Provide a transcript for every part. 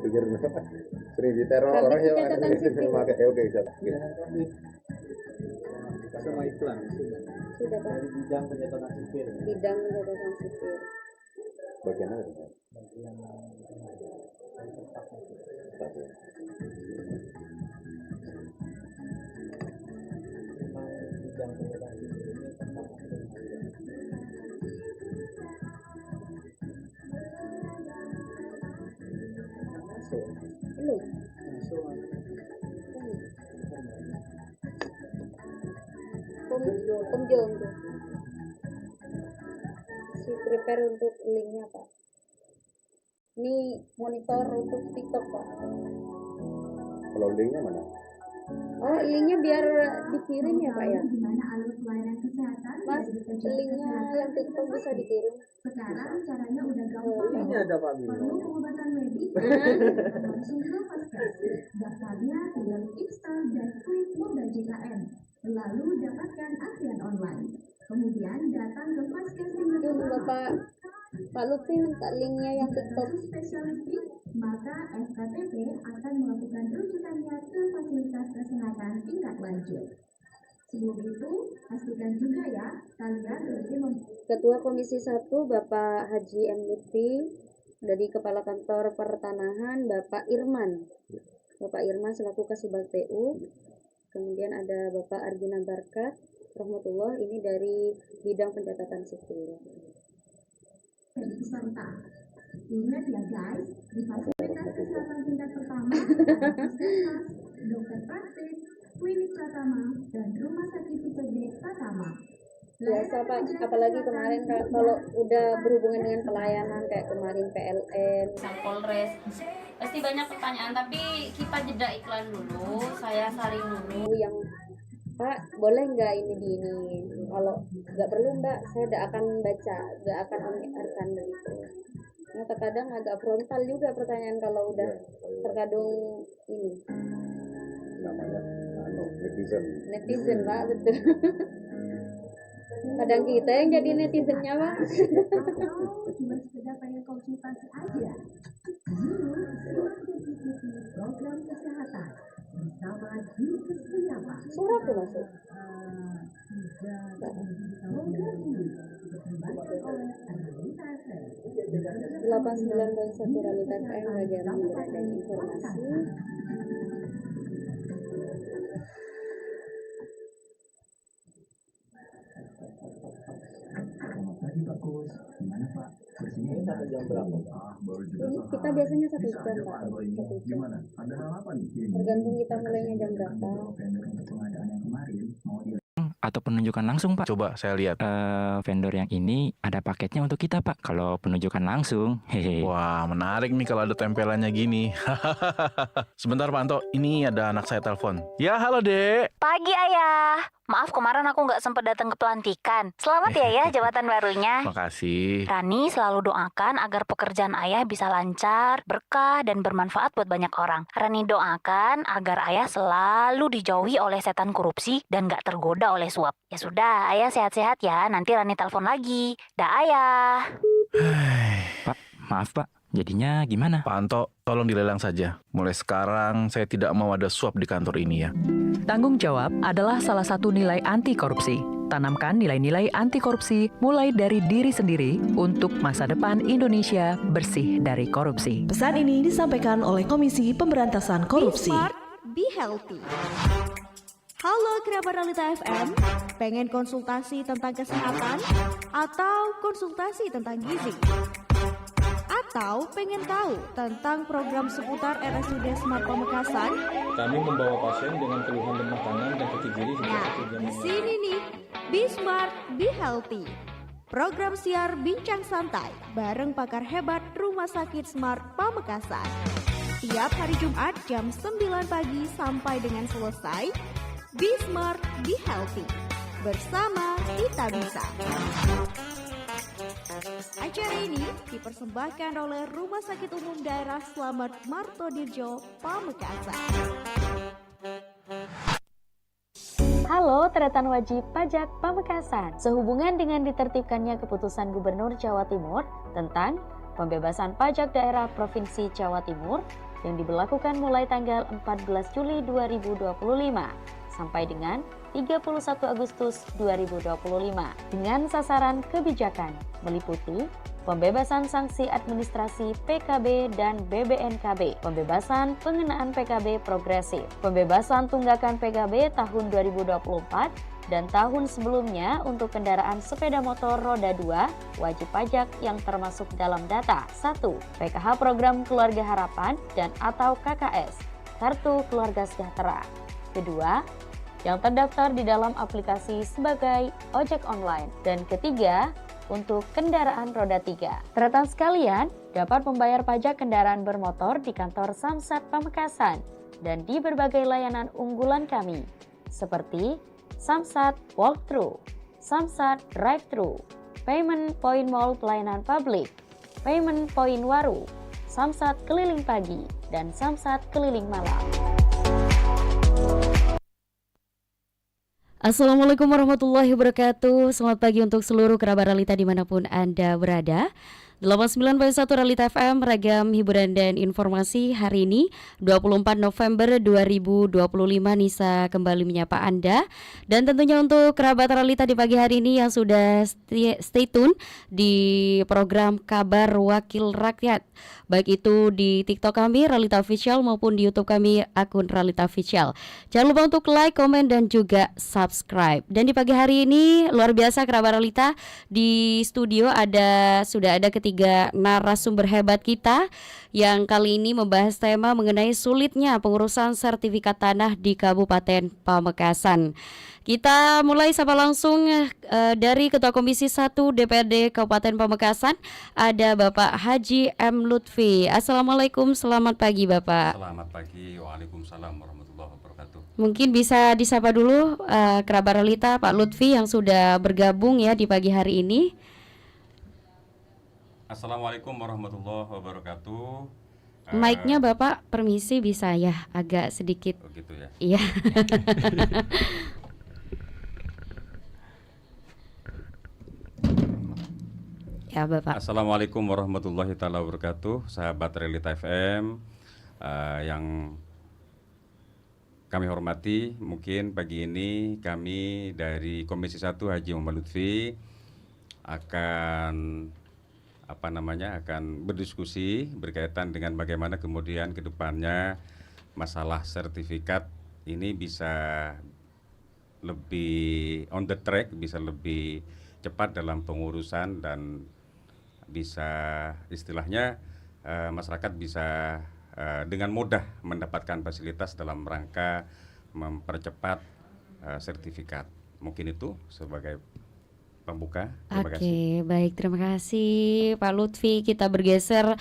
pikir sering diteror orang ya pakai oke sama iklan Sudah Pak. dari bidang pencatatan sipil. Bidang pencatatan sipil. bagian apa? Bagian bidang pencatatan sipil ini tentang Belum. Komjong tuh. Si prepare untuk linknya Pak. Ini monitor untuk TikTok Pak. Kalau linknya mana? Oh linknya biar dikirim ya Pak ya. Gimana alur pelayanan kesehatan? Mas linknya yang TikTok bisa dikirim. Sekarang caranya udah gampang. ini ada Pak Bino. Perlu pengobatan medik? Langsung ke Vaskes. Daftarnya tinggal install dan klik modal JKN. Lalu dapatkan antrian online. Kemudian datang ke Vaskes tinggal Ini Pak Lutfi minta linknya yang TikTok. spesialistik, maka FKTP akan melakukan rujukannya ke fasilitas kesehatan tingkat lanjut. Sebelum itu, pastikan juga ya, kalian rutin Ketua Komisi 1 Bapak Haji M. Lutfi, dari Kepala Kantor Pertanahan Bapak Irman. Bapak Irman selaku Kasubag PU. Kemudian ada Bapak Arjuna Barkat rahmatullah, ini dari bidang pencatatan sipil. jadi peserta. Ingat ya guys, di fasilitas kesehatan tingkat pertama, ada puskesmas, dokter praktik, klinik Pratama, dan rumah sakit tipe D Pratama. Biasa Pak, apalagi kemarin kalau udah berhubungan dengan pelayanan kayak kemarin PLN, Polres, pasti banyak pertanyaan, tapi kita jeda iklan dulu, saya saring dulu. yang Pak boleh nggak ini di ini, kalau nggak perlu Mbak saya tidak akan baca, nggak akan mendengarkan begitu. Nah terkadang agak frontal juga pertanyaan kalau udah terkadang ini Namanya netizen Pak, betul. Kadang kita yang jadi netizennya Pak. Atau cuma sekedar pengen konsultasi aja. Yuk, simak ikuti program kesehatan bersama Dinkes Suyapa. Surat tuh masuk. Program ini dipersembahkan oleh Realita FM. 89.1 Realita FM, bagian hiburan dan informasi. Selamat pagi Pak Kus, gimana Pak? Bersihnya Ini sampai jam berapa? baru juga Ini saham. kita biasanya 1 Bisa jam aja Pak, Pak Abo ini. 1 jam. Gimana? Ada hal apa nih? Tergantung kita mulainya jam berapa. Vendor untuk pengadaan yang kemarin mau di atau penunjukan langsung Pak? Coba saya lihat. Vendor yang ini ada paketnya untuk kita Pak. Kalau penunjukan langsung, hehe. Wah, menarik nih kalau ada tempelannya gini. Sebentar Pak Anto, ini ada anak saya telepon. Ya, halo Dek. Pagi Ayah, maaf kemarin aku nggak sempat datang ke pelantikan. Selamat ya jabatan barunya. Makasih. Rani selalu doakan agar pekerjaan Ayah bisa lancar, berkah, dan bermanfaat buat banyak orang. Rani doakan agar Ayah selalu dijauhi oleh setan korupsi dan nggak tergoda oleh suap. Ya sudah, Ayah sehat-sehat ya. Nanti Rani telepon lagi. Dah Ayah. Pak, maaf Pak. Jadinya gimana? Pak Anto, tolong dilelang saja. Mulai sekarang saya tidak mau ada suap di kantor ini ya. Tanggung jawab adalah salah satu nilai anti korupsi. Tanamkan nilai-nilai anti korupsi mulai dari diri sendiri untuk masa depan Indonesia bersih dari korupsi. Pesan ini disampaikan oleh Komisi Pemberantasan Korupsi. Be smart, be healthy. Halo kerabat Realita FM, pengen konsultasi tentang kesehatan atau konsultasi tentang gizi? Atau pengen tahu tentang program seputar RSUD Smart Pamekasan? Kami membawa pasien dengan keluhan lemah tangan dan kaki kiri Nah, di sini nih, Be Smart, Be Healthy. Program siar bincang santai bareng pakar hebat Rumah Sakit Smart Pamekasan. Tiap hari Jumat jam 9 pagi sampai dengan selesai. Be Smart, Be Healthy. Bersama kita bisa. Acara ini dipersembahkan oleh Rumah Sakit Umum Daerah Slamet Martodirjo, Pamekasan. Halo Tretan Wajib Pajak Pamekasan. Sehubungan dengan ditertibkannya keputusan Gubernur Jawa Timur tentang pembebasan pajak daerah Provinsi Jawa Timur yang diberlakukan mulai tanggal 14 Juli 2025 sampai dengan 31 Agustus 2025 dengan sasaran kebijakan meliputi pembebasan sanksi administrasi PKB dan BBNKB, pembebasan pengenaan PKB progresif, pembebasan tunggakan PKB tahun 2024 dan tahun sebelumnya untuk kendaraan sepeda motor roda 2 wajib pajak yang termasuk dalam data 1. PKH Program Keluarga Harapan dan atau KKS, Kartu Keluarga Sejahtera. Kedua, yang terdaftar di dalam aplikasi sebagai ojek online. Dan ketiga, untuk kendaraan roda 3. Rekan sekalian, dapat membayar pajak kendaraan bermotor di kantor Samsat Pamekasan dan di berbagai layanan unggulan kami, seperti Samsat Walkthrough, Samsat Drive-Thru, Payment Point Mall Pelayanan Publik, Payment Point Waru, Samsat Keliling Pagi, dan Samsat Keliling Malam. Assalamualaikum warahmatullahi wabarakatuh. Selamat pagi untuk seluruh kerabat Realita dimanapun Anda berada. 89.1 Realita FM, ragam hiburan dan informasi. Hari ini 24 November 2025, Nisa kembali menyapa Anda. Dan tentunya untuk kerabat Realita di pagi hari ini yang sudah stay tune di program Kabar Wakil Rakyat, baik itu di TikTok kami Realita Official maupun di YouTube kami akun Realita Official. Jangan lupa untuk like, komen, dan juga subscribe. Dan di pagi hari ini luar biasa kerabat Realita, di studio sudah ada ketiga narasumber hebat kita yang kali ini membahas tema mengenai sulitnya pengurusan sertifikat tanah di Kabupaten Pamekasan. Kita mulai sapa langsung dari Ketua Komisi 1 DPRD Kabupaten Pamekasan, ada Bapak Haji M. Lutfi. Assalamualaikum, selamat pagi Bapak. Selamat pagi, waalaikumsalam warahmatullahi wabarakatuh. Mungkin bisa disapa dulu kerabat Realita Pak Lutfi yang sudah bergabung ya di pagi hari ini. Assalamualaikum warahmatullahi wabarakatuh. Mic-nya Bapak permisi bisa ya agak sedikit. Oh gitu ya. Iya. Ya Bapak. Assalamualaikum warahmatullahi taala wabarakatuh, sahabat Realita FM yang kami hormati. Mungkin pagi ini kami dari Komisi 1 Haji Muhammad Lutfi akan berdiskusi berkaitan dengan bagaimana kemudian ke depannya masalah sertifikat ini bisa lebih on the track, bisa lebih cepat dalam pengurusan dan bisa istilahnya masyarakat bisa dengan mudah mendapatkan fasilitas dalam rangka mempercepat sertifikat. Mungkin itu sebagai pembuka. Oke, baik, terima kasih Pak Lutfi. Kita bergeser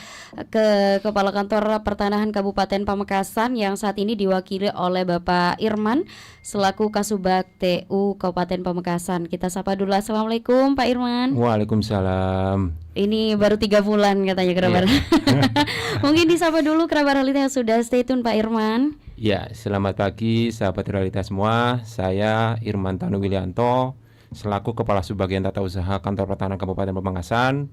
ke Kepala Kantor Pertanahan Kabupaten Pamekasan yang saat ini diwakili oleh Bapak Irman selaku Kasubag TU Kabupaten Pamekasan. Kita sapa dulu. Assalamualaikum Pak Irman. Waalaikumsalam. Ini baru 3 bulan katanya kerabat. Mungkin disapa dulu kerabat Realita yang sudah stay tune Pak Irman. Ya, selamat pagi sahabat Realita semua. Saya Irman Tanu Wilianto selaku Kepala Subbagian Tata Usaha Kantor Pertanahan Kabupaten Pamekasan.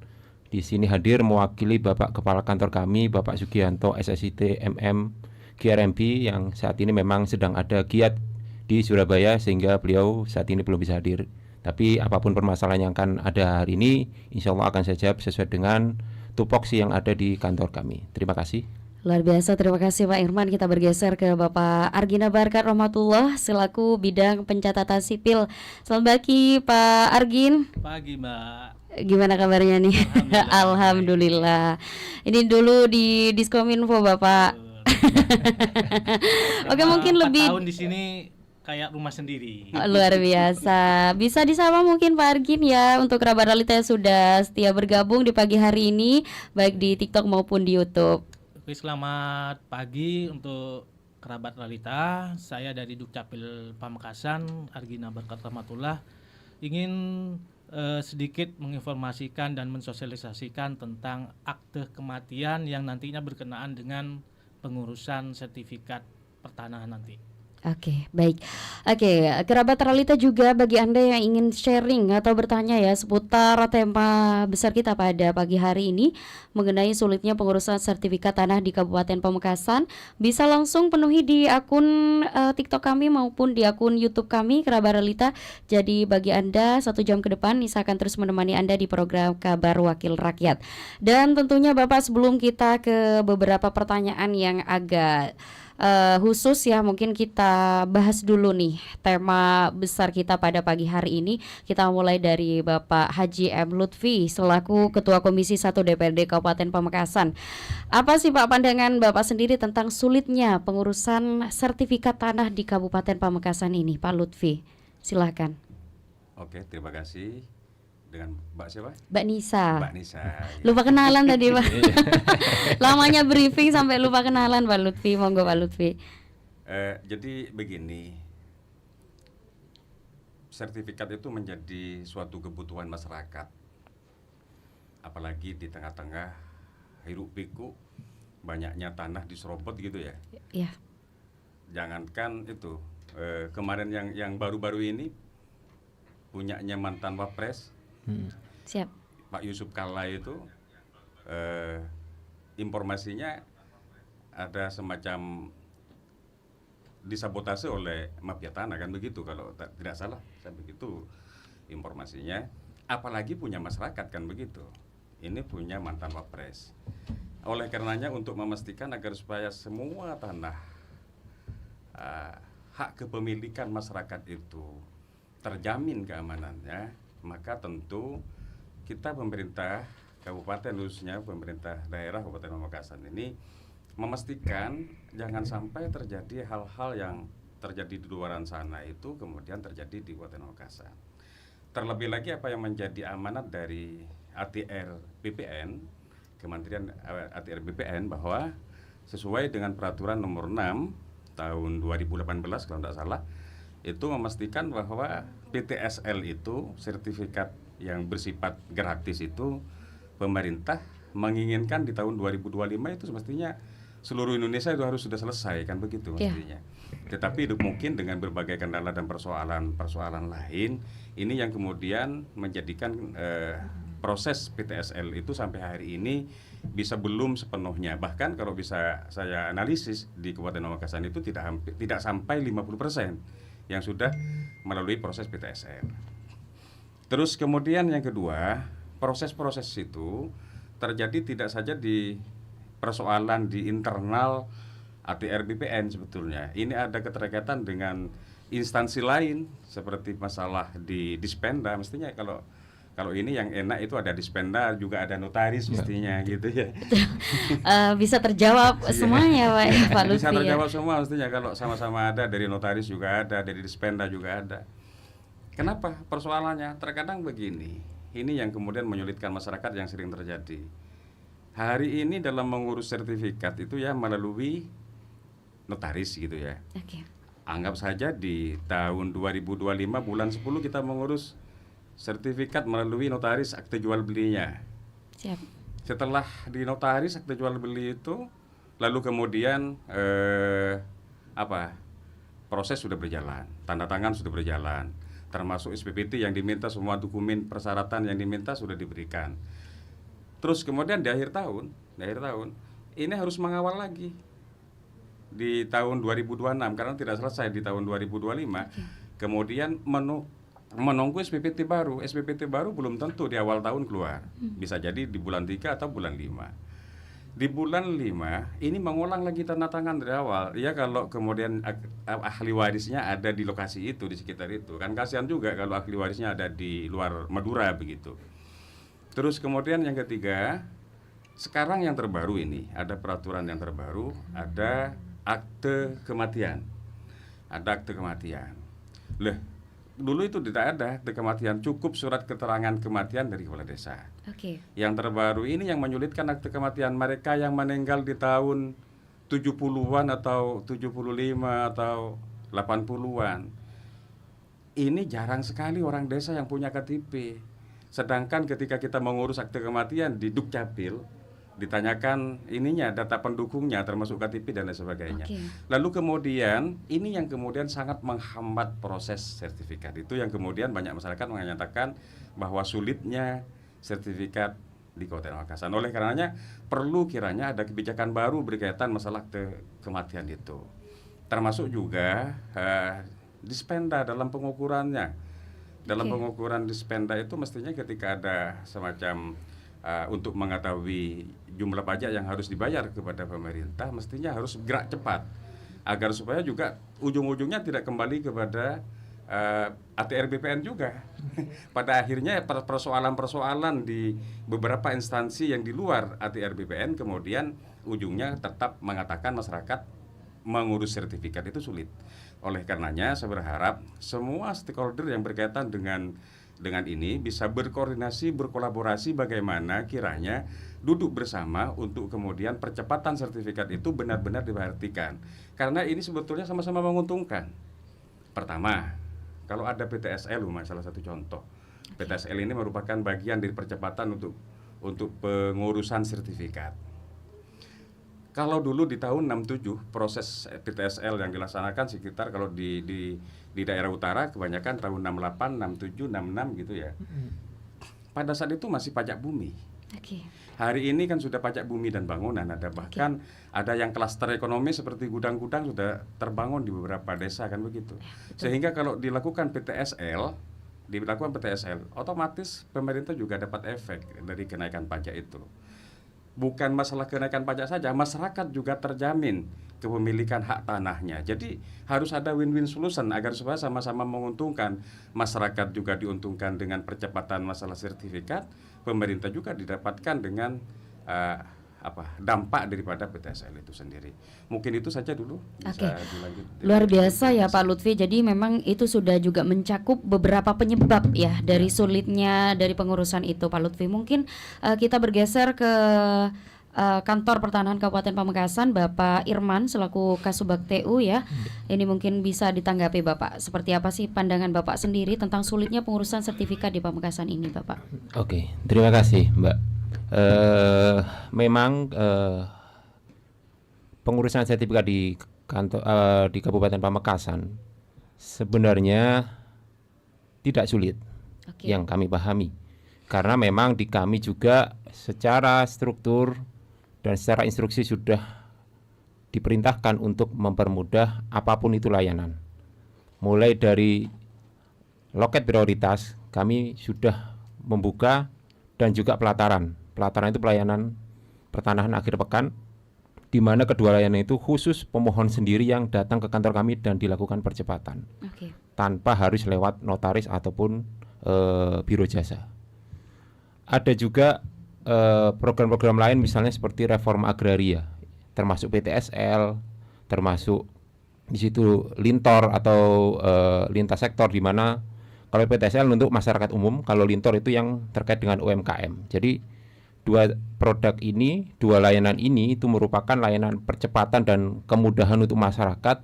Di sini hadir mewakili Bapak Kepala Kantor kami, Bapak Sugianto SSIT MM GRMP yang saat ini memang sedang ada giat di Surabaya sehingga beliau saat ini belum bisa hadir. Tapi apapun permasalahan yang akan ada hari ini, insya Allah akan saya jawab sesuai dengan tupoksi yang ada di kantor kami. Terima kasih. Luar biasa, terima kasih Pak Irman. Kita bergeser ke Bapak Argina Barkat Rahmatullah selaku bidang pencatatan sipil. Selamat pagi Pak Argin. Pagi Mbak. Gimana kabarnya nih? Alhamdulillah. Ini dulu di Diskominfo Bapak. Oke, mungkin lebih tahun di sini kayak rumah sendiri. Luar biasa. Bisa disapa mungkin Pak Argin ya untuk kerabat Realita yang sudah setia bergabung di pagi hari ini baik di TikTok maupun di YouTube. Oke, selamat pagi untuk kerabat Realita. Saya dari Dukcapil Pamekasan, Argina Barkat Rahmatullah, ingin sedikit menginformasikan dan mensosialisasikan tentang akte kematian yang nantinya berkenaan dengan pengurusan sertifikat pertanahan nanti. Oke, baik. Oke, kerabat realita juga bagi Anda yang ingin sharing atau bertanya ya seputar tema besar kita pada pagi hari ini mengenai sulitnya pengurusan sertifikat tanah di Kabupaten Pamekasan, bisa langsung penuhi di akun TikTok kami maupun di akun YouTube kami kerabat realita. Jadi bagi Anda 1 jam ke depan Nisa akan terus menemani Anda di program Kabar Wakil Rakyat. Dan tentunya Bapak, sebelum kita ke beberapa pertanyaan yang agak khusus ya, mungkin kita bahas dulu nih tema besar kita pada pagi hari ini. Kita mulai dari Bapak Haji M. Lutfi selaku Ketua Komisi 1 DPRD Kabupaten Pamekasan. Apa sih Pak pandangan Bapak sendiri tentang sulitnya pengurusan sertifikat tanah di Kabupaten Pamekasan ini, Pak Lutfi? Silahkan. Oke, terima kasih. Dengan Mbak siapa? Mbak Nisa. Mbak Nisa. Ya. Lupa kenalan tadi Pak. Lamanya briefing sampai lupa kenalan Pak Lutfi. Monggo Pak Lutfi. Jadi begini, sertifikat itu menjadi suatu kebutuhan masyarakat. Apalagi di tengah-tengah hiruk pikuk banyaknya tanah diserobot gitu ya. Iya. Jangankan itu, kemarin yang baru-baru ini punyanya mantan Wapres. Siap. Pak Yusuf Kalla itu informasinya ada semacam disabotase oleh mafia tanah kan begitu, kalau tidak salah saya begitu informasinya. Apalagi punya masyarakat kan begitu. Ini punya mantan Wapres. Oleh karenanya untuk memastikan agar supaya semua tanah hak kepemilikan masyarakat itu terjamin keamanannya, maka tentu kita pemerintah kabupaten, khususnya pemerintah daerah Kabupaten Pamekasan ini memastikan jangan sampai terjadi hal-hal yang terjadi di luaran sana itu kemudian terjadi di Kabupaten Pamekasan. Terlebih lagi apa yang menjadi amanat dari ATR BPN, Kementerian ATR BPN, bahwa sesuai dengan peraturan nomor 6 tahun 2018 kalau tidak salah, itu memastikan bahwa PTSL itu sertifikat yang bersifat gratis itu pemerintah menginginkan di tahun 2025 itu semestinya seluruh Indonesia itu harus sudah selesai kan begitu mestinya. Tetapi mungkin dengan berbagai kendala dan persoalan lain ini yang kemudian menjadikan proses PTSL itu sampai hari ini bisa belum sepenuhnya. Bahkan kalau bisa saya analisis di Kabupaten Pamekasan itu tidak sampai 50% yang sudah melalui proses PTSL. Terus kemudian yang kedua, proses-proses itu terjadi tidak saja di persoalan di internal ATR BPN sebetulnya. Ini ada keterkaitan dengan instansi lain seperti masalah di Dispenda. Mestinya kalau ini yang enak itu ada Dispenda, juga ada notaris mestinya gitu ya. Bisa terjawab semuanya Pak Lutfi. Bisa terjawab semua mestinya kalau sama-sama ada, dari notaris juga ada, dari Dispenda juga ada. Kenapa persoalannya? Terkadang begini, ini yang kemudian menyulitkan masyarakat yang sering terjadi. Hari ini dalam mengurus sertifikat itu ya melalui notaris gitu ya. Anggap saja di tahun 2025 bulan 10 kita mengurus sertifikat melalui notaris akte jual belinya. Siap. Setelah di notaris akte jual beli itu, lalu kemudian proses sudah berjalan, tanda tangan sudah berjalan, termasuk SPPT yang diminta, semua dokumen persyaratan yang diminta sudah diberikan. Terus kemudian di akhir tahun ini harus mengawal lagi di tahun 2026 karena tidak selesai di tahun 2025. Kemudian menunggu SPPT baru. SPPT baru belum tentu di awal tahun keluar. Bisa jadi di bulan 3 atau bulan 5. Di bulan 5 ini mengulang lagi tanda tangan dari awal. Ya kalau kemudian ahli warisnya ada di lokasi itu, di sekitar itu, kan kasihan juga kalau ahli warisnya ada di luar Madura begitu. Terus kemudian yang ketiga, sekarang yang terbaru ini ada peraturan yang terbaru, ada akte kematian. Ada akte kematian. Dulu itu tidak ada akte kematian, cukup surat keterangan kematian dari kepala desa. Yang terbaru ini yang menyulitkan akte kematian mereka yang meninggal di tahun 70-an atau 75 atau 80-an. Ini jarang sekali orang desa yang punya KTP. Sedangkan ketika kita mengurus akte kematian di Dukcapil, ditanyakan ininya, data pendukungnya termasuk KTP dan lain sebagainya. Lalu kemudian ini yang kemudian sangat menghambat proses sertifikat. Itu yang kemudian banyak masyarakat menyatakan bahwa sulitnya sertifikat di Kabupaten Pamekasan. Oleh karenanya perlu kiranya ada kebijakan baru berkaitan masalah kematian itu. Termasuk juga dispenda dalam pengukurannya. Dalam pengukuran dispenda itu mestinya ketika ada semacam untuk mengetahui jumlah pajak yang harus dibayar kepada pemerintah, mestinya harus gerak cepat agar supaya juga ujung-ujungnya tidak kembali kepada ATR BPN juga. Pada akhirnya persoalan-persoalan di beberapa instansi yang di luar ATR BPN kemudian ujungnya tetap mengatakan masyarakat mengurus sertifikat itu sulit. Oleh karenanya saya berharap semua stakeholder yang berkaitan dengan ini bisa berkoordinasi, berkolaborasi bagaimana kiranya duduk bersama untuk kemudian percepatan sertifikat itu benar-benar diperhatikan. Karena ini sebetulnya sama-sama menguntungkan. Pertama, kalau ada PTSL, salah satu contoh. PTSL ini merupakan bagian dari percepatan untuk pengurusan sertifikat. Kalau dulu di tahun 67 proses PTSL yang dilaksanakan sekitar kalau di daerah utara kebanyakan tahun 68, 67, 66 gitu ya. Pada saat itu masih pajak bumi. Hari ini kan sudah pajak bumi dan bangunan, ada bahkan ada yang klaster ekonomi seperti gudang-gudang sudah terbangun di beberapa desa kan begitu. Sehingga kalau dilakukan PTSL, otomatis pemerintah juga dapat efek dari kenaikan pajak itu. Bukan masalah kenaikan pajak saja, masyarakat juga terjamin kepemilikan hak tanahnya. Jadi harus ada win-win solution agar supaya sama-sama menguntungkan. Masyarakat juga diuntungkan dengan percepatan masalah sertifikat, pemerintah juga didapatkan dengan dampak daripada PTSL itu sendiri. Mungkin itu saja dulu. Bisa dilanjut. Luar biasa ya Pak Lutfi. Jadi memang itu sudah juga mencakup beberapa penyebab ya dari sulitnya dari pengurusan itu Pak Lutfi. Mungkin kita bergeser ke Kantor Pertanahan Kabupaten Pamekasan, Bapak Irman selaku Kasubag TU ya. Ini mungkin bisa ditanggapi Bapak. Seperti apa sih pandangan Bapak sendiri tentang sulitnya pengurusan sertifikat di Pamekasan ini Bapak? Oke, terima kasih Mbak. Memang pengurusan sertifikat di kantor di Kabupaten Pamekasan sebenarnya tidak sulit yang kami pahami, karena memang di kami juga secara struktur dan secara instruksi sudah diperintahkan untuk mempermudah apapun itu layanan. Mulai dari loket prioritas kami sudah membuka dan juga pelataran. Pelataran itu pelayanan pertanahan akhir pekan, di mana kedua layanan itu khusus pemohon sendiri yang datang ke kantor kami dan dilakukan percepatan, tanpa harus lewat notaris ataupun biro jasa. Ada juga program-program lain misalnya seperti reforma agraria, termasuk PTSL, termasuk di situ lintor atau lintas sektor, di mana kalau PTSL untuk masyarakat umum, kalau lintor itu yang terkait dengan UMKM. Jadi dua produk ini, dua layanan ini itu merupakan layanan percepatan dan kemudahan untuk masyarakat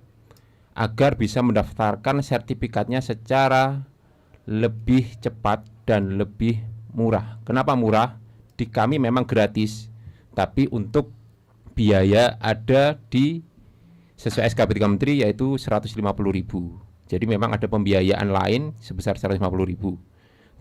agar bisa mendaftarkan sertifikatnya secara lebih cepat dan lebih murah. Kenapa murah? Di kami memang gratis, tapi untuk biaya ada di sesuai SKP 3 Menteri yaitu 150.000. Jadi memang ada pembiayaan lain sebesar 150.000.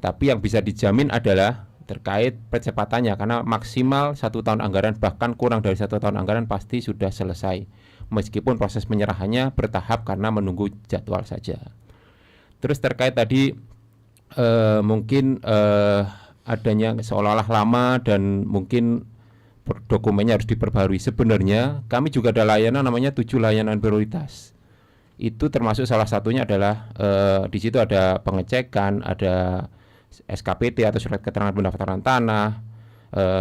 Tapi yang bisa dijamin adalah terkait percepatannya, karena maksimal 1 tahun anggaran, bahkan kurang dari 1 tahun anggaran pasti sudah selesai, meskipun proses penyerahannya bertahap karena menunggu jadwal saja. Terus terkait tadi mungkin adanya seolah-olah lama dan mungkin dokumennya harus diperbarui. Sebenarnya kami juga ada layanan namanya 7 layanan prioritas. Itu termasuk salah satunya adalah di situ ada pengecekan, ada SKPT atau surat keterangan pendaftaran tanah,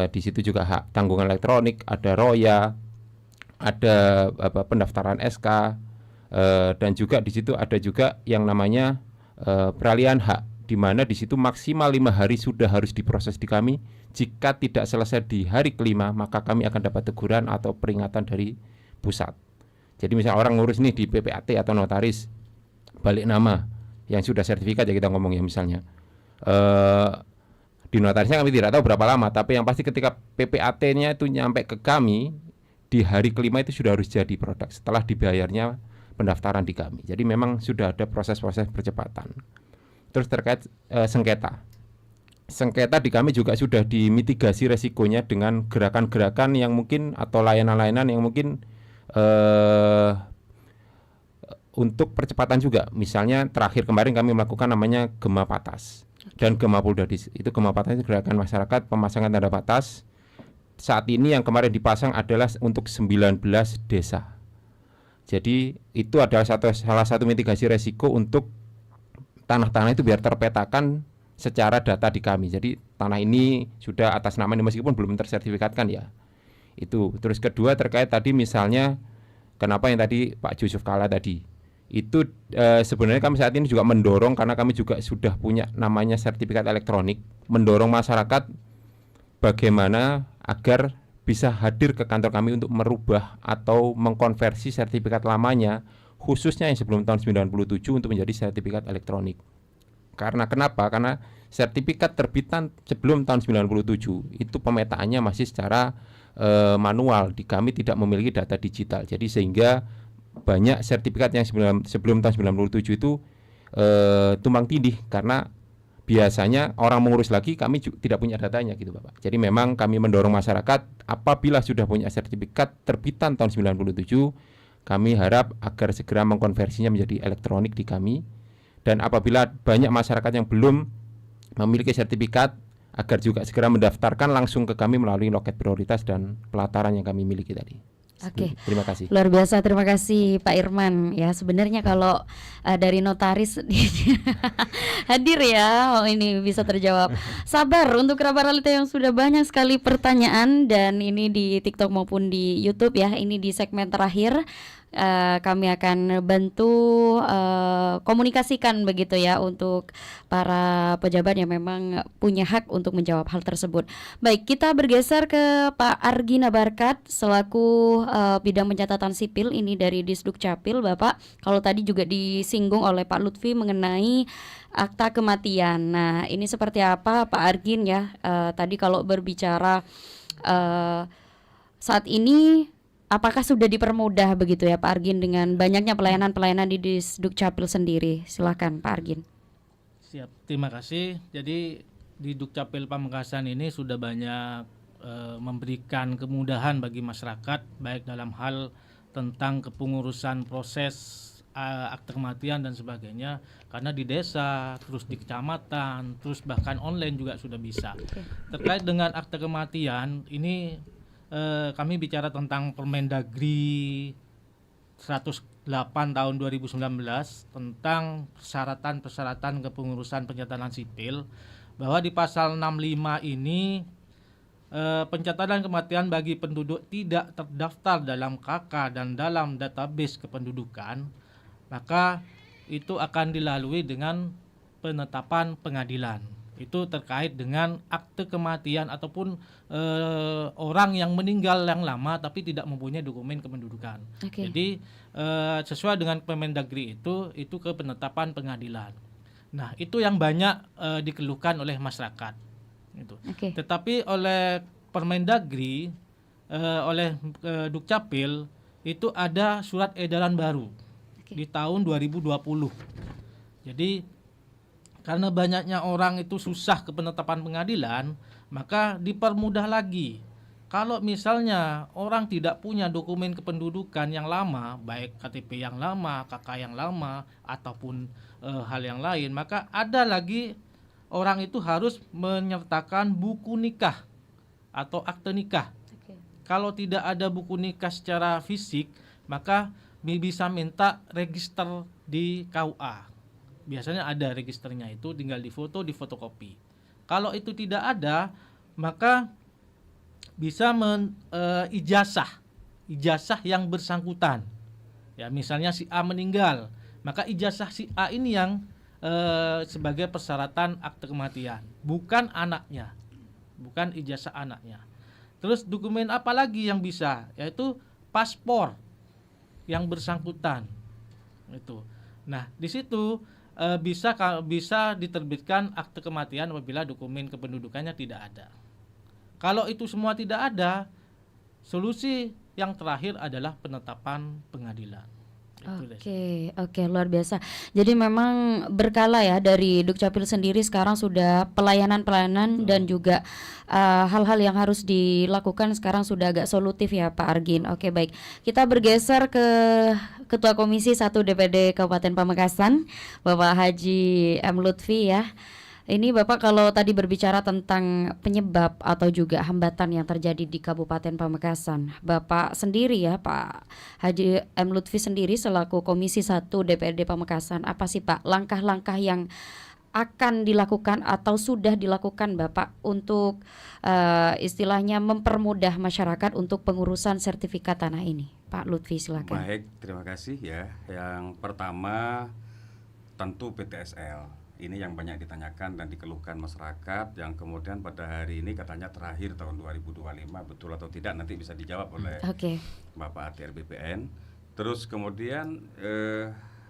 di situ juga hak tanggungan elektronik, ada ROYA, ada pendaftaran SK, dan juga di situ ada juga yang namanya peralihan hak, di mana di situ maksimal 5 hari sudah harus diproses di kami. Jika tidak selesai di hari kelima, maka kami akan dapat teguran atau peringatan dari pusat. Jadi misal orang ngurus nih di PPAT atau notaris balik nama yang sudah sertifikat ya kita ngomong ya misalnya. Di notarisnya kami tidak tahu berapa lama, tapi yang pasti ketika PPAT-nya itu nyampe ke kami di hari kelima itu sudah harus jadi produk setelah dibayarnya pendaftaran di kami. Jadi memang sudah ada proses-proses percepatan. Terus terkait sengketa. Sengketa di kami juga sudah dimitigasi resikonya dengan gerakan-gerakan yang mungkin atau layanan-layanan yang mungkin untuk percepatan juga. Misalnya terakhir kemarin kami melakukan namanya Gema Patas dan Gema Puldadis. Itu Gema Patas itu gerakan masyarakat pemasangan tanda batas. Saat ini yang kemarin dipasang adalah untuk 19 desa. Jadi itu adalah salah satu mitigasi resiko untuk tanah-tanah itu biar terpetakan secara data di kami. Jadi tanah ini sudah atas nama ini meskipun belum tersertifikatkan ya. Itu. Terus kedua terkait tadi misalnya kenapa yang tadi Pak Yusuf Kala tadi. Itu sebenarnya kami saat ini juga mendorong karena kami juga sudah punya namanya sertifikat elektronik, mendorong masyarakat bagaimana agar bisa hadir ke kantor kami untuk merubah atau mengkonversi sertifikat lamanya khususnya yang sebelum tahun 97 untuk menjadi sertifikat elektronik. Karena kenapa? Karena sertifikat terbitan sebelum tahun 97 itu pemetaannya masih secara manual, di kami tidak memiliki data digital. Jadi sehingga banyak sertifikat yang sebelum tahun 97 itu tumpang tindih karena biasanya orang mengurus lagi kami tidak punya datanya gitu Bapak. Jadi memang kami mendorong masyarakat apabila sudah punya sertifikat terbitan tahun 97 kami harap agar segera mengkonversinya menjadi elektronik di kami. Dan apabila banyak masyarakat yang belum memiliki sertifikat agar juga segera mendaftarkan langsung ke kami melalui loket prioritas dan pelataran yang kami miliki tadi. Oke. Terima kasih. Luar biasa, terima kasih Pak Irman. Ya sebenarnya kalau dari notaris hadir ya, ini bisa terjawab. Sabar untuk kerabat realita yang sudah banyak sekali pertanyaan dan ini di TikTok maupun di YouTube ya. Ini di segmen terakhir. Kami akan bantu komunikasikan begitu ya untuk para pejabat yang memang punya hak untuk menjawab hal tersebut. Baik, kita bergeser ke Pak Argina Barkat selaku bidang pencatatan sipil ini dari Disduk Capil. Bapak, kalau tadi juga disinggung oleh Pak Lutfi mengenai akta kematian. Nah, ini seperti apa Pak Argin ya? Tadi kalau berbicara saat ini apakah sudah dipermudah begitu ya Pak Argin dengan banyaknya pelayanan-pelayanan di Disduk Capil sendiri? Silakan Pak Argin. Siap, terima kasih. Jadi di Dukcapil Pamekasan ini sudah banyak memberikan kemudahan bagi masyarakat baik dalam hal tentang kepengurusan proses akte kematian dan sebagainya, karena di desa, terus di kecamatan, terus bahkan online juga sudah bisa. Terkait dengan akte kematian ini kami bicara tentang Permendagri 108 tahun 2019 tentang persyaratan kepengurusan pencatatan sipil, bahwa di pasal 65 ini pencatatan kematian bagi penduduk tidak terdaftar dalam KK dan dalam database kependudukan, maka itu akan dilalui dengan penetapan pengadilan. Itu terkait dengan akte kematian ataupun orang yang meninggal yang lama tapi tidak mempunyai dokumen kependudukan. Jadi sesuai dengan Permendagri itu ke penetapan pengadilan. Nah, itu yang banyak dikeluhkan oleh masyarakat. Itu. Tetapi oleh Permendagri, oleh Dukcapil itu ada surat edaran baru di tahun 2020. Jadi karena banyaknya orang itu susah ke penetapan pengadilan, maka dipermudah lagi. Kalau misalnya orang tidak punya dokumen kependudukan yang lama, baik KTP yang lama, KK yang lama, ataupun hal yang lain, maka ada lagi orang itu harus menyertakan buku nikah atau akte nikah. Kalau tidak ada buku nikah secara fisik, maka bisa minta register di KUA. Biasanya ada registernya, itu tinggal difoto, difotokopi. Kalau itu tidak ada, maka bisa ijazah yang bersangkutan. Ya, misalnya si A meninggal, maka ijazah si A ini yang sebagai persyaratan akte kematian, bukan anaknya, bukan ijazah anaknya. Terus dokumen apa lagi yang bisa? Yaitu paspor yang bersangkutan. Itu. Nah, di situ bisa diterbitkan akte kematian apabila dokumen kependudukannya tidak ada. Kalau itu semua tidak ada, solusi yang terakhir adalah penetapan pengadilan. Oke, luar biasa. Jadi memang berkala ya, dari Dukcapil sendiri sekarang sudah pelayanan dan juga hal-hal yang harus dilakukan sekarang sudah agak solutif ya Pak Argin. Oke, baik. Kita bergeser ke Ketua Komisi 1 DPD Kabupaten Pamekasan, Bapak Haji M. Lutfi ya. Ini Bapak kalau tadi berbicara tentang penyebab atau juga hambatan yang terjadi di Kabupaten Pamekasan, Bapak sendiri ya Pak Haji M. Lutfi sendiri selaku Komisi 1 DPRD Pamekasan, apa sih Pak langkah-langkah yang akan dilakukan atau sudah dilakukan Bapak untuk istilahnya mempermudah masyarakat untuk pengurusan sertifikat tanah ini? Pak Lutfi silakan. Baik, terima kasih ya. Yang pertama tentu PTSL. Ini yang banyak ditanyakan dan dikeluhkan masyarakat, yang kemudian pada hari ini katanya terakhir tahun 2025, betul atau tidak nanti bisa dijawab oleh Bapak ATR BPN. Terus kemudian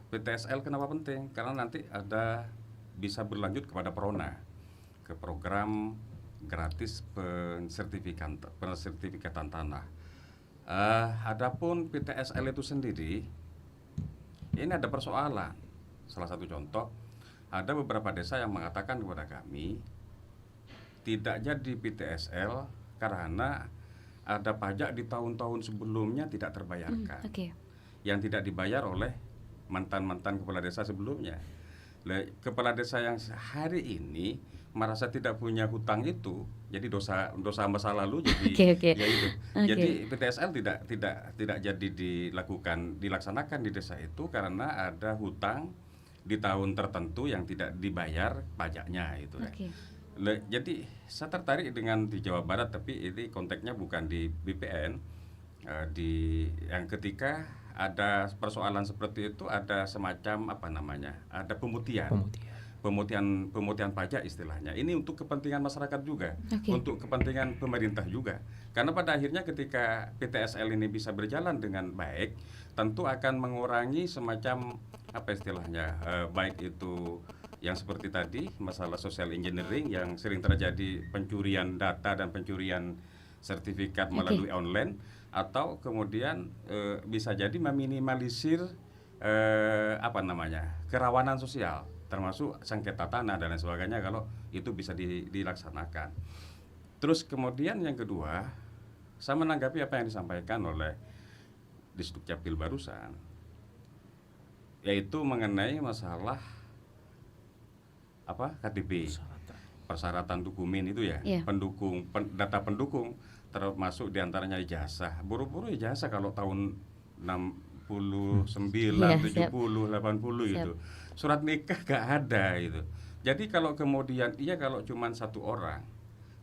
PTSL kenapa penting? Karena nanti bisa berlanjut kepada PRONA, ke program gratis pensertifikatan tanah. Adapun PTSL itu sendiri, ini ada persoalan. Salah satu contoh, ada beberapa desa yang mengatakan kepada kami tidak jadi PTSL karena ada pajak di tahun-tahun sebelumnya tidak terbayarkan, yang tidak dibayar oleh mantan-mantan kepala desa sebelumnya. Kepala desa yang hari ini merasa tidak punya hutang itu, jadi dosa masa lalu jadi ya itu. Jadi PTSL tidak jadi dilaksanakan di desa itu karena ada hutang di tahun tertentu yang tidak dibayar pajaknya itu. Jadi saya tertarik dengan di Jawa Barat, tapi ini konteksnya bukan di BPN. Yang ketika ada persoalan seperti itu, ada semacam ada pemutihan pajak istilahnya. Ini untuk kepentingan masyarakat juga, untuk kepentingan pemerintah juga. Karena pada akhirnya ketika PTSL ini bisa berjalan dengan baik, tentu akan mengurangi semacam baik itu yang seperti tadi masalah social engineering yang sering terjadi, pencurian data dan pencurian sertifikat melalui online, atau kemudian bisa jadi meminimalisir kerawanan sosial, termasuk sengketa tanah dan lain sebagainya kalau itu bisa dilaksanakan. Terus kemudian yang kedua, saya menanggapi apa yang disampaikan oleh Disdukcapil barusan, yaitu mengenai masalah KTP, persyaratan dokumen itu ya, data pendukung, termasuk diantaranya ijazah. Buru-buru ijazah kalau tahun 69, 70, 80 gitu. Surat nikah gak ada gitu. Jadi kalau kemudian kalau cuma satu orang,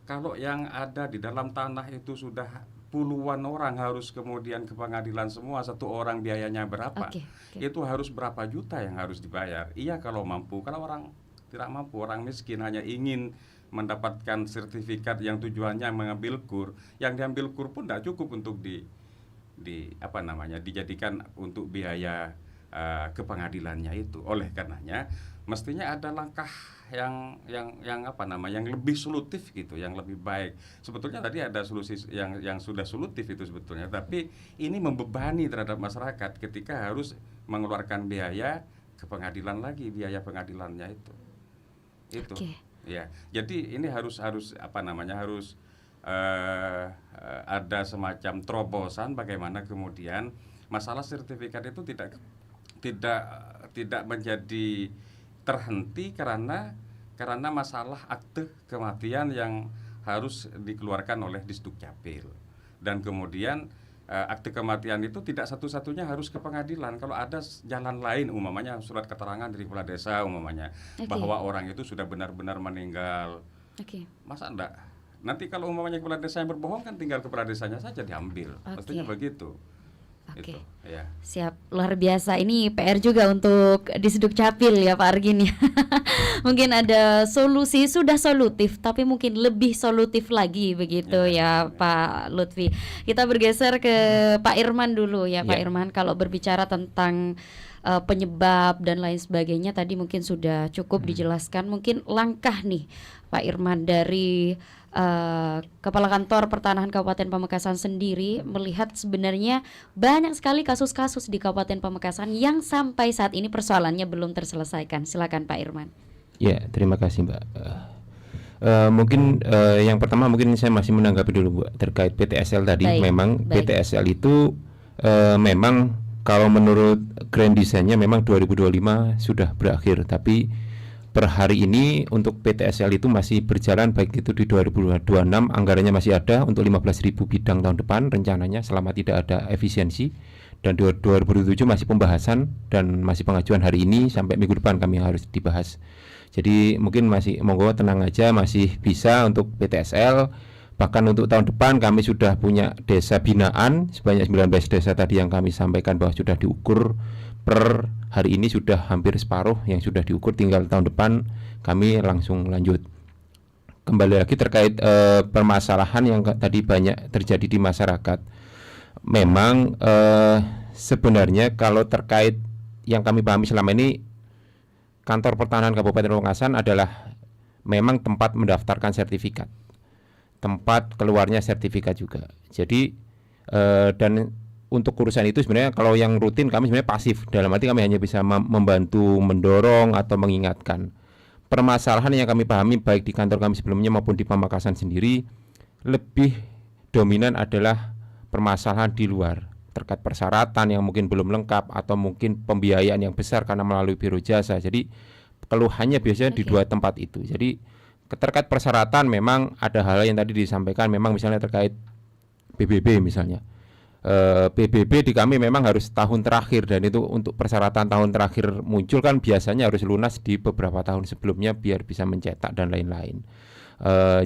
kalau yang ada di dalam tanah itu sudah puluhan orang harus kemudian ke pengadilan semua, satu orang biayanya berapa? Itu harus berapa juta yang harus dibayar? Iya kalau mampu. Kalau orang tidak mampu, orang miskin hanya ingin mendapatkan sertifikat yang tujuannya mengambil kur, yang diambil kur pun tidak cukup untuk dijadikan untuk biaya ke pengadilannya itu. Oleh karenanya mestinya ada langkah yang lebih solutif gitu, yang lebih baik. Sebetulnya tadi ada solusi yang sudah solutif itu sebetulnya, tapi ini membebani terhadap masyarakat ketika harus mengeluarkan biaya ke pengadilan lagi, biaya pengadilannya itu. Ya. Jadi ini harus ada semacam terobosan bagaimana kemudian masalah sertifikat itu tidak menjadi terhenti karena masalah akte kematian yang harus dikeluarkan oleh Disdukcapil. Dan kemudian akte kematian itu tidak satu-satunya harus ke pengadilan. Kalau ada jalan lain, umpamanya surat keterangan dari kepala desa umpamanya, bahwa orang itu sudah benar-benar meninggal. Masa enggak? Nanti kalau umpamanya kepala desa yang berbohong kan tinggal kepala desanya saja diambil. Mestinya begitu. Itu, ya. Siap, luar biasa. Ini PR juga untuk Disdukcapil ya Pak Argin ya. Mungkin ada solusi, sudah solutif tapi mungkin lebih solutif lagi begitu ya Pak Lutfi. Kita bergeser ke Pak Irman dulu ya Pak Irman. Kalau berbicara tentang penyebab dan lain sebagainya tadi mungkin sudah cukup dijelaskan. Mungkin langkah nih Pak Irman dari Kepala Kantor Pertanahan Kabupaten Pamekasan sendiri melihat sebenarnya banyak sekali kasus-kasus di Kabupaten Pamekasan yang sampai saat ini persoalannya belum terselesaikan. Silakan Pak Irman. Ya, terima kasih Mbak. Mungkin yang pertama mungkin saya masih menanggapi dulu Bu terkait PTSL tadi. Memang PTSL itu memang kalau menurut grand design-nya memang 2025 sudah berakhir, tapi per hari ini untuk PTSL itu masih berjalan, baik itu di 2026 anggarannya masih ada untuk 15.000 bidang tahun depan rencananya selama tidak ada efisiensi, dan 2027 masih pembahasan dan masih pengajuan hari ini sampai minggu depan kami harus dibahas. Jadi mungkin masih monggo tenang aja, masih bisa untuk PTSL. Bahkan untuk tahun depan kami sudah punya desa binaan sebanyak 19 desa tadi yang kami sampaikan bahwa sudah diukur. Per hari ini sudah hampir separuh yang sudah diukur, tinggal tahun depan kami langsung lanjut. Kembali lagi terkait permasalahan yang tadi banyak terjadi di masyarakat. Memang sebenarnya kalau terkait yang kami pahami selama ini, Kantor Pertanahan Kabupaten Pamekasan adalah memang tempat mendaftarkan sertifikat, tempat keluarnya sertifikat juga. Jadi dan untuk urusan itu sebenarnya kalau yang rutin kami sebenarnya pasif, dalam arti kami hanya bisa membantu, mendorong atau mengingatkan. Permasalahan yang kami pahami baik di kantor kami sebelumnya maupun di Pamekasan sendiri lebih dominan adalah permasalahan di luar terkait persyaratan yang mungkin belum lengkap atau mungkin pembiayaan yang besar karena melalui biro jasa. Jadi keluhannya biasanya di dua tempat itu. Jadi terkait persyaratan memang ada hal yang tadi disampaikan, memang misalnya terkait PBB misalnya. PBB di kami memang harus tahun terakhir, dan itu untuk persyaratan tahun terakhir muncul kan biasanya harus lunas di beberapa tahun sebelumnya biar bisa mencetak dan lain-lain.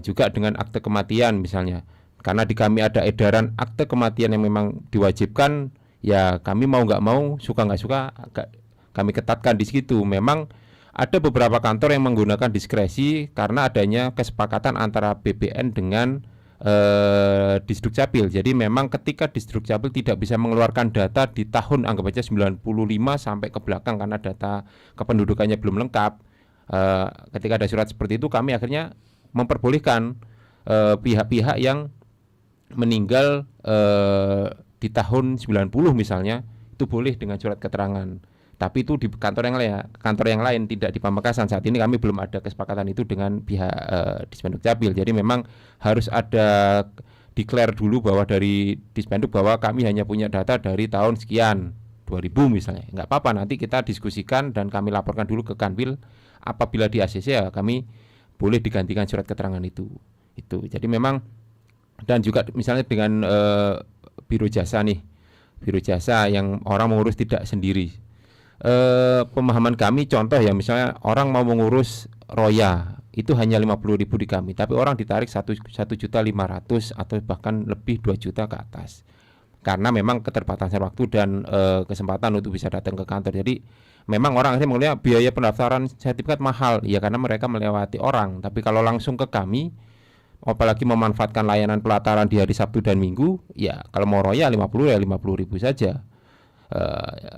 Juga dengan akte kematian misalnya, karena di kami ada edaran akte kematian yang memang diwajibkan, ya kami mau nggak mau, suka nggak suka kami ketatkan di situ. Memang ada beberapa kantor yang menggunakan diskresi karena adanya kesepakatan antara BPN dengan Disdukcapil. Jadi memang ketika Disdukcapil tidak bisa mengeluarkan data di tahun anggap aja 95 sampai ke belakang karena data kependudukannya belum lengkap, ketika ada surat seperti itu kami akhirnya memperbolehkan pihak-pihak yang meninggal di tahun 90 misalnya itu boleh dengan surat keterangan. Tapi itu di kantor yang lain tidak di Pamekasan. Saat ini kami belum ada kesepakatan itu dengan pihak Dispenduk-Capil. Jadi memang harus ada declare dulu bahwa dari Dispenduk bahwa kami hanya punya data dari tahun sekian 2000 misalnya. Enggak apa-apa, nanti kita diskusikan dan kami laporkan dulu ke Kanwil. Apabila di ACC ya kami boleh digantikan surat keterangan itu. Jadi memang, dan juga misalnya dengan biro jasa nih. Biro jasa yang orang mengurus tidak sendiri. Pemahaman kami contoh ya, misalnya orang mau mengurus roya itu hanya 50.000 di kami, tapi orang ditarik 1.500.000 atau bahkan lebih 2 juta ke atas karena memang keterbatasan waktu dan kesempatan untuk bisa datang ke kantor. Jadi memang orang akhirnya melihat biaya pendaftaran sertifikat mahal ya karena mereka melewati orang. Tapi kalau langsung ke kami, apalagi memanfaatkan layanan pelataran di hari Sabtu dan Minggu, ya kalau mau roya 50 ya 50.000 saja.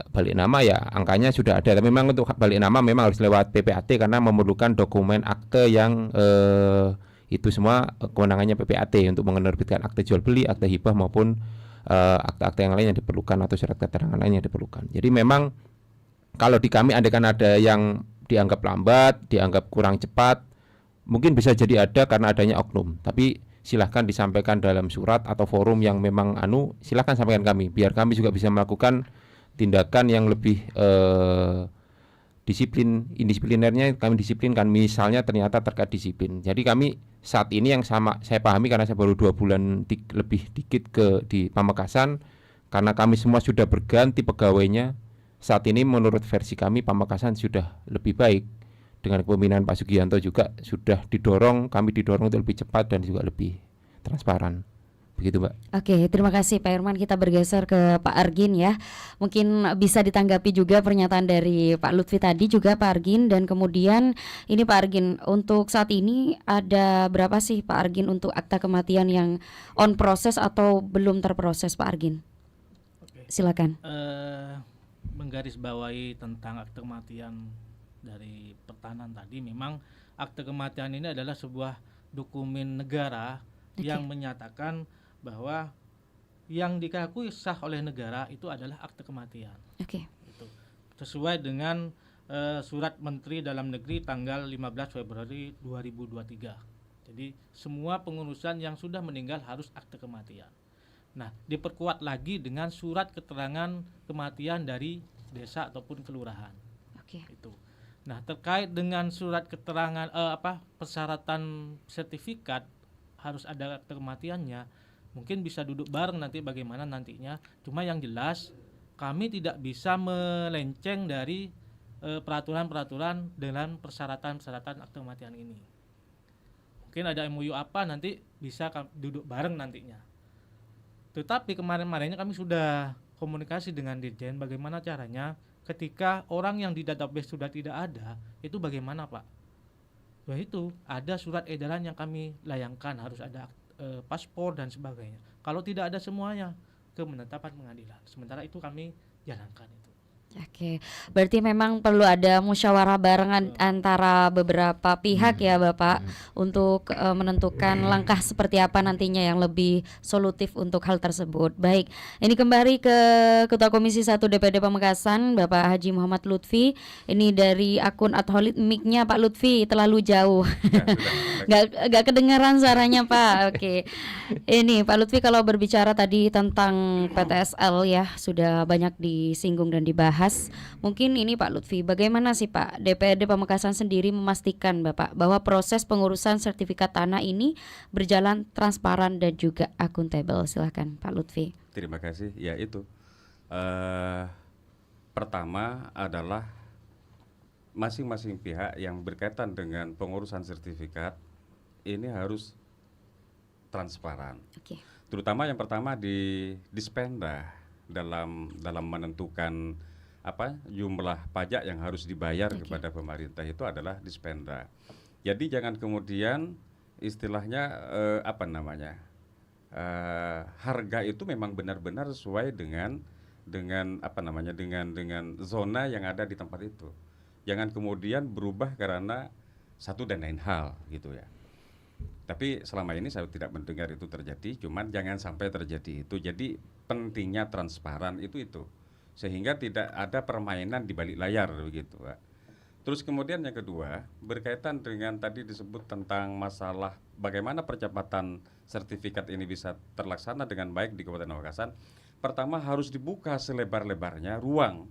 Balik nama ya angkanya sudah ada, tapi memang untuk balik nama memang harus lewat PPAT karena memerlukan dokumen akte yang itu semua kewenangannya PPAT untuk menerbitkan akte jual beli, akte hibah maupun akte-akte yang lain yang diperlukan atau surat keterangan lain yang diperlukan. Jadi memang kalau di kami andaikan ada yang dianggap lambat, dianggap kurang cepat, mungkin bisa jadi ada karena adanya oknum, tapi silahkan disampaikan dalam surat atau forum yang memang silahkan sampaikan kami biar kami juga bisa melakukan tindakan yang lebih indisiplinernya kami disiplinkan, misalnya ternyata terkait disiplin. Jadi kami saat ini yang saya pahami karena saya baru 2 bulan lebih dikit di Pamekasan, karena kami semua sudah berganti pegawainya. Saat ini menurut versi kami Pamekasan sudah lebih baik. Dengan kepemimpinan Pak Sugianto juga sudah kami didorong untuk lebih cepat dan juga lebih transparan. Begitu Mbak. Oke, terima kasih Pak Irman. Kita bergeser ke Pak Argin ya. Mungkin bisa ditanggapi juga pernyataan dari Pak Lutfi tadi juga Pak Argin. Dan kemudian ini Pak Argin, untuk saat ini ada berapa sih Pak Argin untuk akta kematian yang on proses atau belum terproses Pak Argin? Silakan. menggarisbawahi tentang akte kematian dari pertahanan tadi, memang akte kematian ini adalah sebuah dokumen negara yang menyatakan bahwa yang dikakui sah oleh negara itu adalah akte kematian. Itu sesuai dengan surat Menteri Dalam Negeri tanggal 15 Februari 2023. Jadi semua pengurusan yang sudah meninggal harus akte kematian. Nah, diperkuat lagi dengan surat keterangan kematian dari desa ataupun kelurahan. Itu. Nah, terkait dengan surat keterangan persyaratan sertifikat harus ada akte kematiannya, mungkin bisa duduk bareng nanti bagaimana nantinya. Cuma yang jelas kami tidak bisa melenceng dari peraturan-peraturan dengan persyaratan-persyaratan akte kematian ini. Mungkin ada MOU apa nanti bisa duduk bareng nantinya. Tetapi kemarin-kemarinnya kami sudah komunikasi dengan Dirjen bagaimana caranya ketika orang yang di database sudah tidak ada, itu bagaimana Pak? Nah itu ada surat edaran yang kami layangkan, harus ada paspor dan sebagainya. Kalau tidak ada semuanya, ke penetapan pengadilan. Sementara itu kami jalankan itu. Oke, berarti memang perlu ada musyawarah barengan antara beberapa pihak ya Bapak untuk menentukan langkah seperti apa nantinya yang lebih solutif untuk hal tersebut. Baik, ini kembali ke Ketua Komisi 1 DPD Pamekasan Bapak Haji Muhammad Lutfi. Ini dari akun @holid, mic-nya Pak Lutfi terlalu jauh. Gak kedengaran suaranya Pak. Oke. Ini Pak Lutfi, kalau berbicara tadi tentang PTSL ya sudah banyak disinggung dan dibahas. Mungkin ini Pak Lutfi, bagaimana sih Pak DPD Pamekasan sendiri memastikan Bapak bahwa proses pengurusan sertifikat tanah ini berjalan transparan dan juga akuntabel? Silakan Pak Lutfi. Terima kasih. Ya itu. Pertama adalah masing-masing pihak yang berkaitan dengan pengurusan sertifikat ini harus transparan. Terutama yang pertama di Dispenda dalam menentukan jumlah pajak yang harus dibayar kepada pemerintah itu adalah Dispenda. Jadi jangan kemudian istilahnya harga itu memang benar-benar sesuai dengan zona yang ada di tempat itu. Jangan kemudian berubah karena satu dan lain hal gitu ya. Tapi selama ini saya tidak mendengar itu terjadi, cuman jangan sampai terjadi itu. Jadi pentingnya transparan itu. Sehingga tidak ada permainan di balik layar begitu, Pak. Terus kemudian yang kedua, berkaitan dengan tadi disebut tentang masalah bagaimana percepatan sertifikat ini bisa terlaksana dengan baik di Kabupaten Pamekasan. Pertama harus dibuka selebar-lebarnya ruang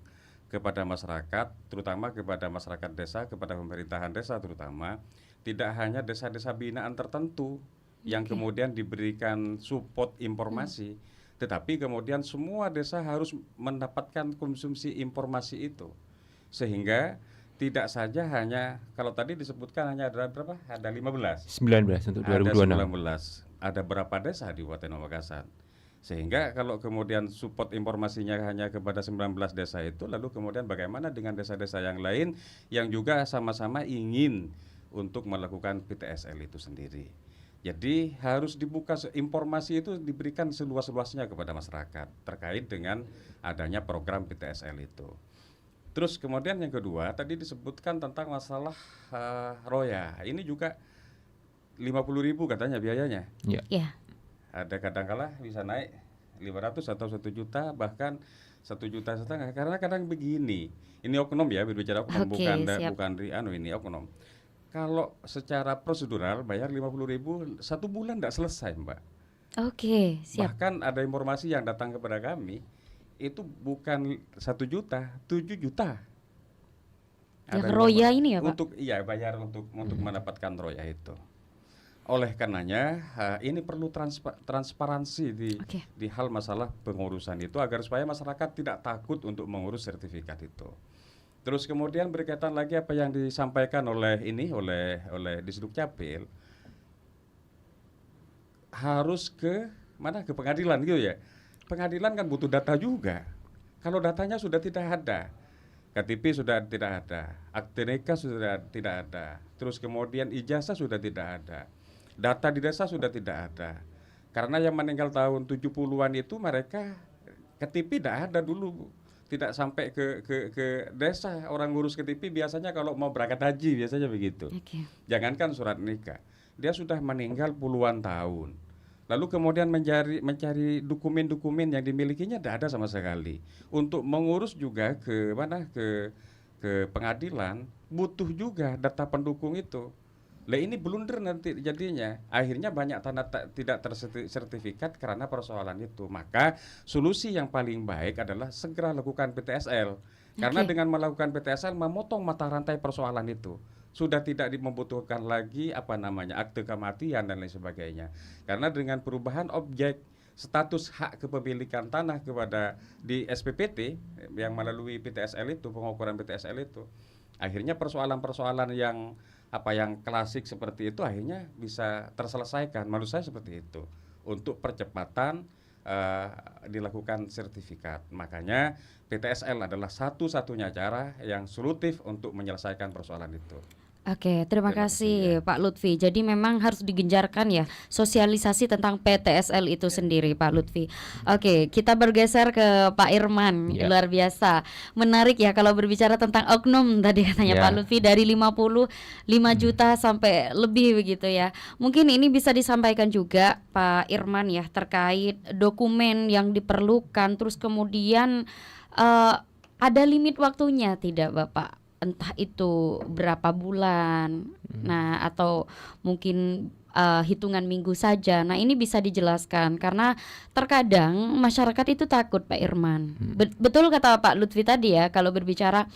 kepada masyarakat, terutama kepada masyarakat desa, kepada pemerintahan desa terutama, tidak hanya desa-desa binaan tertentu yang kemudian diberikan support informasi, tetapi kemudian semua desa harus mendapatkan konsumsi informasi itu. Sehingga tidak saja hanya, kalau tadi disebutkan hanya ada berapa? Ada 15. 19 untuk 2026. Ada 19. Ada berapa desa di Kabupaten Pamekasan? Sehingga kalau kemudian support informasinya hanya kepada 19 desa itu, lalu kemudian bagaimana dengan desa-desa yang lain yang juga sama-sama ingin untuk melakukan PTSL itu sendiri. Jadi harus dibuka, informasi itu diberikan seluas-luasnya kepada masyarakat terkait dengan adanya program PTSL itu. Terus kemudian yang kedua tadi disebutkan tentang masalah roya. Ini juga 50.000 katanya biayanya. Iya. Ada kadang-kala bisa naik 500 atau 1 juta, bahkan 1,5 juta. Karena kadang begini, ini oknum ya, berbicara oknum, bukan ini oknum. Kalau secara prosedural bayar 50.000 1 bulan tidak selesai, Mbak. Siap. Bahkan ada informasi yang datang kepada kami itu bukan 1 juta, 7 juta. Yang roya ini ya, Pak? Bayar untuk mendapatkan roya itu. Oleh karenanya ini perlu transparansi di hal masalah pengurusan itu agar supaya masyarakat tidak takut untuk mengurus sertifikat itu. Terus kemudian berkaitan lagi apa yang disampaikan oleh Disduk Capil, harus ke pengadilan gitu ya. Pengadilan kan butuh data juga. Kalau datanya sudah tidak ada, KTP sudah tidak ada, akte nikah sudah tidak ada, terus kemudian ijazah sudah tidak ada, data di desa sudah tidak ada. Karena yang meninggal tahun 70-an itu mereka KTP tidak ada dulu. tidak sampai ke desa. Orang ngurus KTP biasanya kalau mau berangkat haji biasanya begitu. Jangankan surat nikah, dia sudah meninggal puluhan tahun. Lalu kemudian mencari dokumen-dokumen yang dimilikinya tidak ada sama sekali. Untuk mengurus juga ke pengadilan butuh juga data pendukung itu. Lah ini blunder nanti jadinya. Akhirnya banyak tanda tidak tersertifikat karena persoalan itu. Maka solusi yang paling baik adalah segera lakukan PTSL. Karena dengan melakukan PTSL memotong mata rantai persoalan itu. Sudah tidak membutuhkan lagi akte kematian dan lain sebagainya. Karena dengan perubahan objek status hak kepemilikan tanah kepada di SPPT yang melalui PTSL itu, pengukuran PTSL itu, akhirnya persoalan-persoalan yang klasik seperti itu akhirnya bisa terselesaikan. Menurut saya seperti itu. Untuk percepatan dilakukan sertifikat. Makanya PTSL adalah satu-satunya cara yang solutif untuk menyelesaikan persoalan itu. Oke, terima kasih Pak Lutfi. Jadi memang harus digenjarkan ya sosialisasi tentang PTSL itu sendiri, Pak Lutfi. Oke, kita bergeser ke Pak Irman. Luar biasa. Menarik ya kalau berbicara tentang oknum tadi katanya Pak Lutfi, dari 55 juta sampai lebih begitu ya. Mungkin ini bisa disampaikan juga Pak Irman ya terkait dokumen yang diperlukan, terus kemudian ada limit waktunya tidak Bapak? Entah itu berapa bulan, nah atau mungkin hitungan minggu saja. Nah ini bisa dijelaskan karena terkadang masyarakat itu takut Pak Irman. Betul kata Pak Lutfi tadi ya, kalau berbicara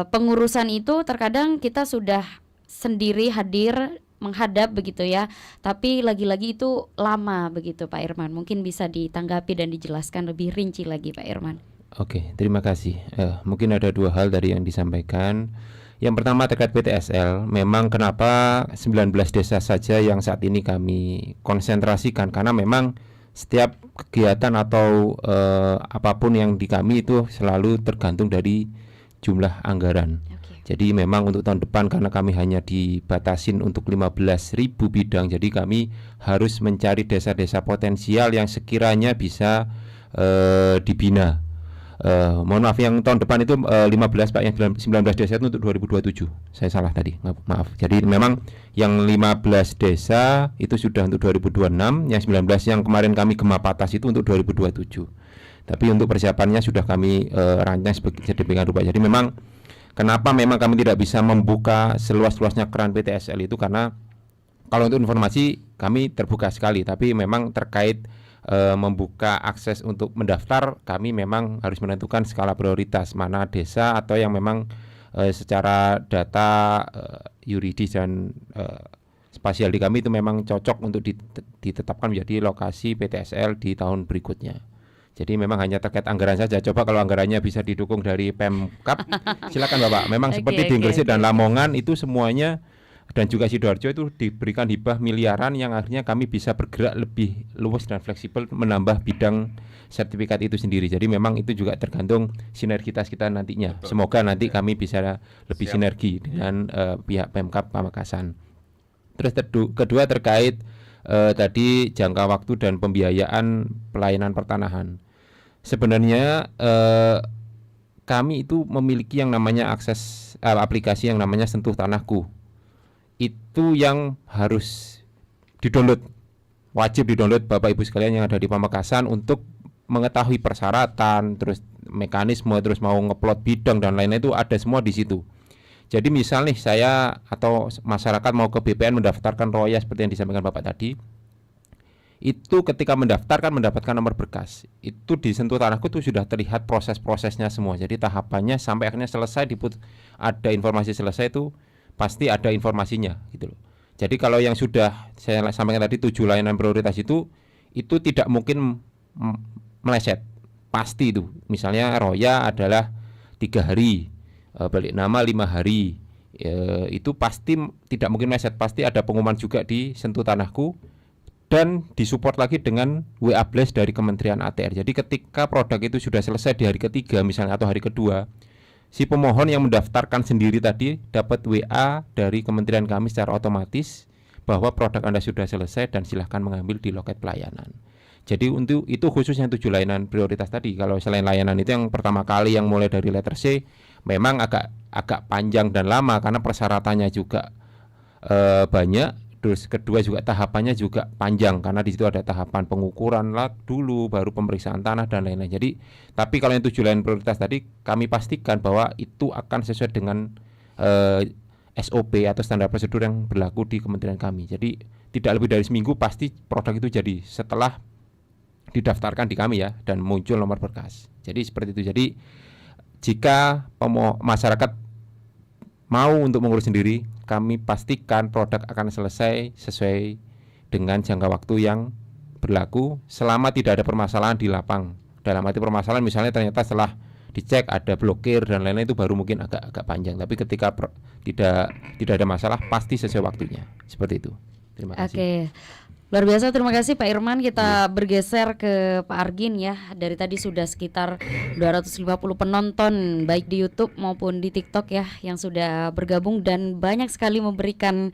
pengurusan itu terkadang kita sudah sendiri hadir menghadap begitu ya, tapi lagi-lagi itu lama begitu Pak Irman. Mungkin bisa ditanggapi dan dijelaskan lebih rinci lagi Pak Irman. Oke, terima kasih. Mungkin ada dua hal dari yang disampaikan. Yang pertama terkait PTSL, memang kenapa 19 desa saja yang saat ini kami konsentrasikan, karena memang setiap kegiatan atau apapun yang di kami itu selalu tergantung dari jumlah anggaran. Jadi memang untuk tahun depan karena kami hanya dibatasin untuk 15.000 bidang, jadi kami harus mencari desa-desa potensial yang sekiranya bisa dibina. Mohon maaf yang tahun depan itu 15 Pak, yang 19 desa itu untuk 2027. Saya salah tadi, maaf. Jadi memang yang 15 desa itu sudah untuk 2026, yang 19 yang kemarin kami gemapatas itu untuk 2027. Tapi untuk persiapannya sudah kami rancang sedemikian rupa. Jadi memang kenapa memang kami tidak bisa membuka seluas-luasnya keran PTSL itu karena kalau untuk informasi kami terbuka sekali, tapi memang terkait membuka akses untuk mendaftar, kami memang harus menentukan skala prioritas mana desa atau yang memang secara data yuridis dan spasial di kami itu memang cocok untuk ditetapkan menjadi lokasi PTSL di tahun berikutnya. Jadi memang hanya terkait anggaran saja. Coba kalau anggarannya bisa didukung dari Pemkab, silakan Bapak. Memang seperti di Gresik dan Lamongan itu semuanya, dan juga Sidoarjo itu diberikan hibah miliaran yang akhirnya kami bisa bergerak lebih luas dan fleksibel menambah bidang sertifikat itu sendiri. Jadi memang itu juga tergantung sinergitas kita nantinya. Semoga nanti kami bisa lebih sinergi dengan pihak Pemkab Pamekasan. Terus kedua terkait tadi jangka waktu dan pembiayaan pelayanan pertanahan. Sebenarnya kami itu memiliki yang namanya akses aplikasi yang namanya Sentuh Tanahku. Itu yang harus didownload, wajib didownload Bapak Ibu sekalian yang ada di Pamekasan untuk mengetahui persyaratan, terus mekanisme, terus mau ngeplot bidang dan lain-lain itu ada semua di situ. Jadi misal nih saya atau masyarakat mau ke BPN mendaftarkan roya seperti yang disampaikan Bapak tadi, itu ketika mendaftar kan mendapatkan nomor berkas. Itu di Sentuh Tanahku itu sudah terlihat proses-prosesnya semua. Jadi tahapannya sampai akhirnya selesai ada informasi selesai itu pasti ada informasinya gitu loh. Jadi kalau yang sudah saya sampaikan tadi 7 layanan prioritas itu tidak mungkin meleset. Pasti itu. Misalnya roya adalah 3 hari, balik nama 5 hari. Itu pasti tidak mungkin meleset. Pasti ada pengumuman juga di Sentuh Tanahku dan disupport lagi dengan WA Blast dari Kementerian ATR. Jadi ketika produk itu sudah selesai di hari ketiga misalnya atau hari kedua, si pemohon yang mendaftarkan sendiri tadi dapat WA dari kementerian kami secara otomatis bahwa produk Anda sudah selesai dan silahkan mengambil di loket pelayanan. Jadi untuk itu khususnya 7 layanan prioritas tadi. Kalau selain layanan itu yang pertama kali yang mulai dari letter C memang agak panjang dan lama karena persyaratannya juga banyak. Terus kedua juga tahapannya juga panjang karena di situ ada tahapan pengukuran lat dulu, baru pemeriksaan tanah dan lain-lain. Jadi tapi kalau yang 7 layanan prioritas tadi kami pastikan bahwa itu akan sesuai dengan SOP atau standar prosedur yang berlaku di kementerian kami. Jadi tidak lebih dari seminggu pasti produk itu jadi setelah didaftarkan di kami ya dan muncul nomor berkas. Jadi seperti itu. Jadi jika masyarakat mau untuk mengurus sendiri, kami pastikan produk akan selesai sesuai dengan jangka waktu yang berlaku selama tidak ada permasalahan di lapang. Dalam arti permasalahan misalnya ternyata setelah dicek ada blokir dan lain-lain itu baru mungkin agak panjang. Tapi ketika tidak ada masalah pasti sesuai waktunya. Seperti itu. Terima kasih. Oke. Luar biasa, terima kasih Pak Irman. Kita bergeser ke Pak Argin ya. Dari tadi sudah sekitar 250 penonton baik di YouTube maupun di TikTok ya yang sudah bergabung dan banyak sekali memberikan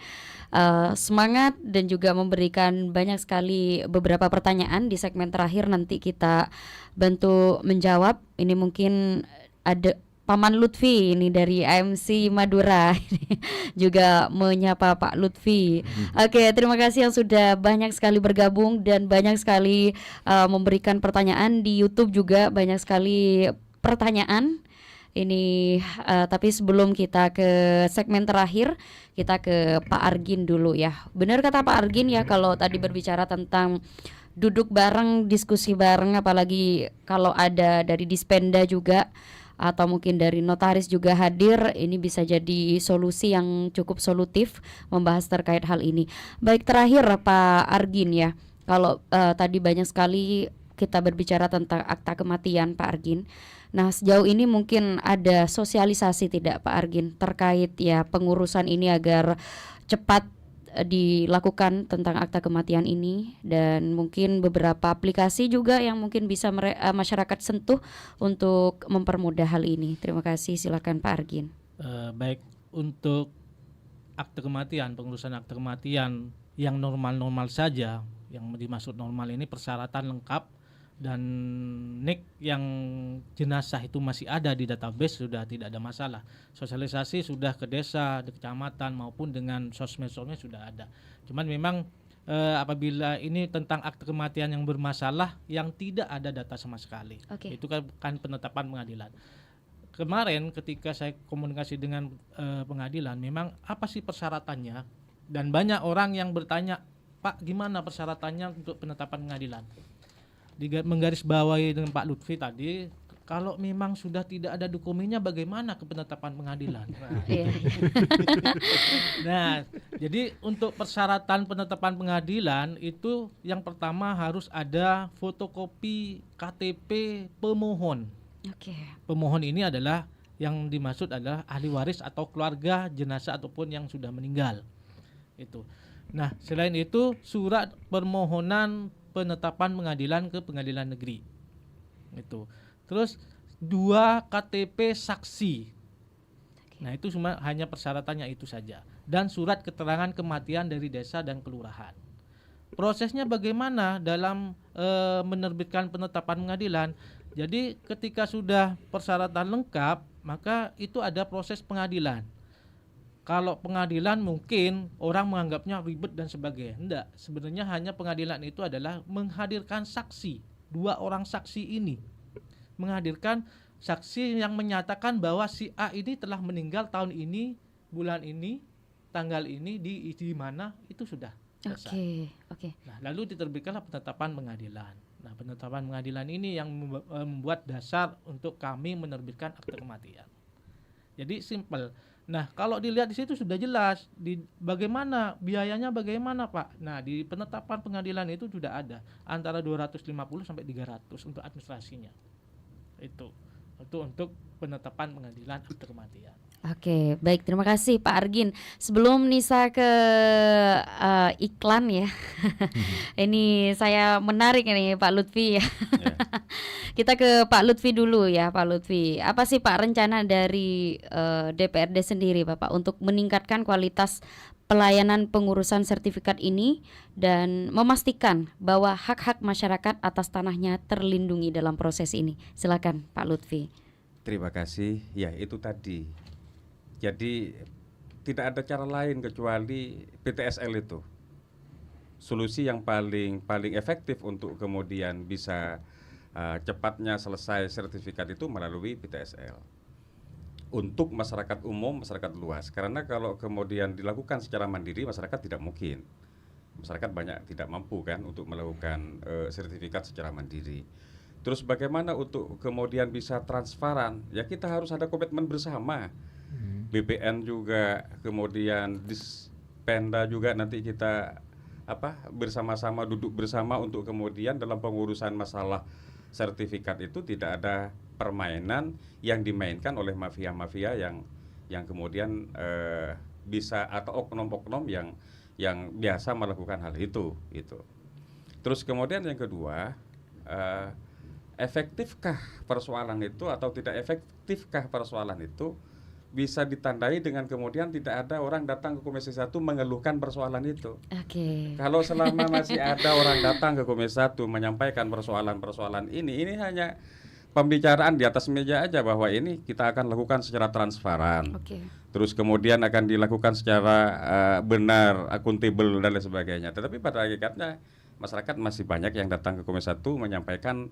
semangat dan juga memberikan banyak sekali beberapa pertanyaan. Di segmen terakhir nanti kita bantu menjawab. Ini mungkin ada Paman Lutfi ini dari AMC Madura juga menyapa Pak Lutfi. Oke, terima kasih yang sudah banyak sekali bergabung dan banyak sekali memberikan pertanyaan di YouTube juga banyak sekali pertanyaan. Ini tapi sebelum kita ke segmen terakhir, kita ke Pak Argin dulu ya. Benar kata Pak Argin ya kalau tadi berbicara tentang duduk bareng, diskusi bareng, apalagi kalau ada dari Dispenda juga atau mungkin dari notaris juga hadir, ini bisa jadi solusi yang cukup solutif membahas terkait hal ini. Baik, terakhir Pak Argin ya, kalau tadi banyak sekali kita berbicara tentang akta kematian Pak Argin. Nah sejauh ini mungkin ada sosialisasi tidak Pak Argin terkait ya pengurusan ini agar cepat dilakukan tentang akta kematian ini, dan mungkin beberapa aplikasi juga yang mungkin bisa masyarakat sentuh untuk mempermudah hal ini. Terima kasih, silakan Pak Argin. Baik, untuk akta kematian, pengurusan akta kematian yang normal-normal saja, yang dimaksud normal ini persyaratan lengkap dan NIK yang jenazah itu masih ada di database sudah tidak ada masalah. Sosialisasi sudah ke desa, di kecamatan maupun dengan sosmed-sosmed sudah ada. Cuman memang apabila ini tentang akte kematian yang bermasalah yang tidak ada data sama sekali, itu kan penetapan pengadilan. Kemarin ketika saya komunikasi dengan pengadilan, memang apa sih persyaratannya? Dan banyak orang yang bertanya, Pak, gimana persyaratannya untuk penetapan pengadilan? Menggarisbawahi dengan Pak Lutfi tadi, kalau memang sudah tidak ada dokumennya bagaimana ke penetapan pengadilan? Nah, jadi untuk persyaratan penetapan pengadilan itu yang pertama harus ada fotokopi KTP pemohon. Pemohon ini adalah yang dimaksud adalah ahli waris atau keluarga jenazah ataupun yang sudah meninggal. Itu. Nah, selain itu surat permohonan penetapan pengadilan ke pengadilan negeri. Itu. Terus 2 KTP saksi. Nah, itu cuma hanya persyaratannya itu saja. Dan surat keterangan kematian dari desa dan kelurahan. Prosesnya bagaimana dalam menerbitkan penetapan pengadilan? Jadi ketika sudah persyaratan lengkap, maka itu ada proses pengadilan. Kalau pengadilan mungkin orang menganggapnya ribet dan sebagainya. Enggak, sebenarnya hanya pengadilan itu adalah menghadirkan saksi. 2 orang saksi ini menghadirkan saksi yang menyatakan bahwa si A ini telah meninggal tahun ini, bulan ini, tanggal ini, di mana, itu sudah selesai. Nah, lalu diterbitkanlah penetapan pengadilan. Nah, penetapan pengadilan ini yang membuat dasar untuk kami menerbitkan akte kematian. Jadi simple. Nah, kalau dilihat di situ sudah jelas bagaimana biayanya, bagaimana Pak. Nah, di penetapan pengadilan itu sudah ada antara 250 sampai 300 untuk administrasinya. Itu untuk penetapan pengadilan akte kematian. Oke, baik, terima kasih Pak Argin. Sebelum Nisa ke iklan ya, ini saya menarik ini Pak Lutfi ya. Kita ke Pak Lutfi dulu ya, Pak Lutfi. Apa sih Pak rencana dari DPRD sendiri Bapak untuk meningkatkan kualitas pelayanan pengurusan sertifikat ini dan memastikan bahwa hak-hak masyarakat atas tanahnya terlindungi dalam proses ini. Silakan Pak Lutfi. Terima kasih. Ya, itu tadi. Jadi tidak ada cara lain kecuali PTSL itu. Solusi yang paling efektif untuk kemudian bisa cepatnya selesai sertifikat itu melalui PTSL. Untuk masyarakat umum, masyarakat luas. Karena kalau kemudian dilakukan secara mandiri, masyarakat tidak mungkin. Masyarakat banyak tidak mampu kan untuk melakukan sertifikat secara mandiri. Terus bagaimana untuk kemudian bisa transparan? Ya kita harus ada komitmen bersama. BPN juga, kemudian Dispenda juga nanti kita bersama-sama duduk bersama untuk kemudian dalam pengurusan masalah sertifikat itu tidak ada permainan yang dimainkan oleh mafia-mafia yang kemudian bisa atau oknum-oknum yang biasa melakukan hal itu gitu. Terus kemudian yang kedua, efektifkah persoalan itu atau tidak efektifkah persoalan itu bisa ditandai dengan kemudian tidak ada orang datang ke Komisi 1 mengeluhkan persoalan itu. Kalau selama masih ada orang datang ke Komisi 1 menyampaikan persoalan-persoalan ini hanya pembicaraan di atas meja aja bahwa ini kita akan lakukan secara transparan. Terus kemudian akan dilakukan secara benar, akuntabel dan lain sebagainya. Tetapi pada hakikatnya masyarakat masih banyak yang datang ke Komisi 1 menyampaikan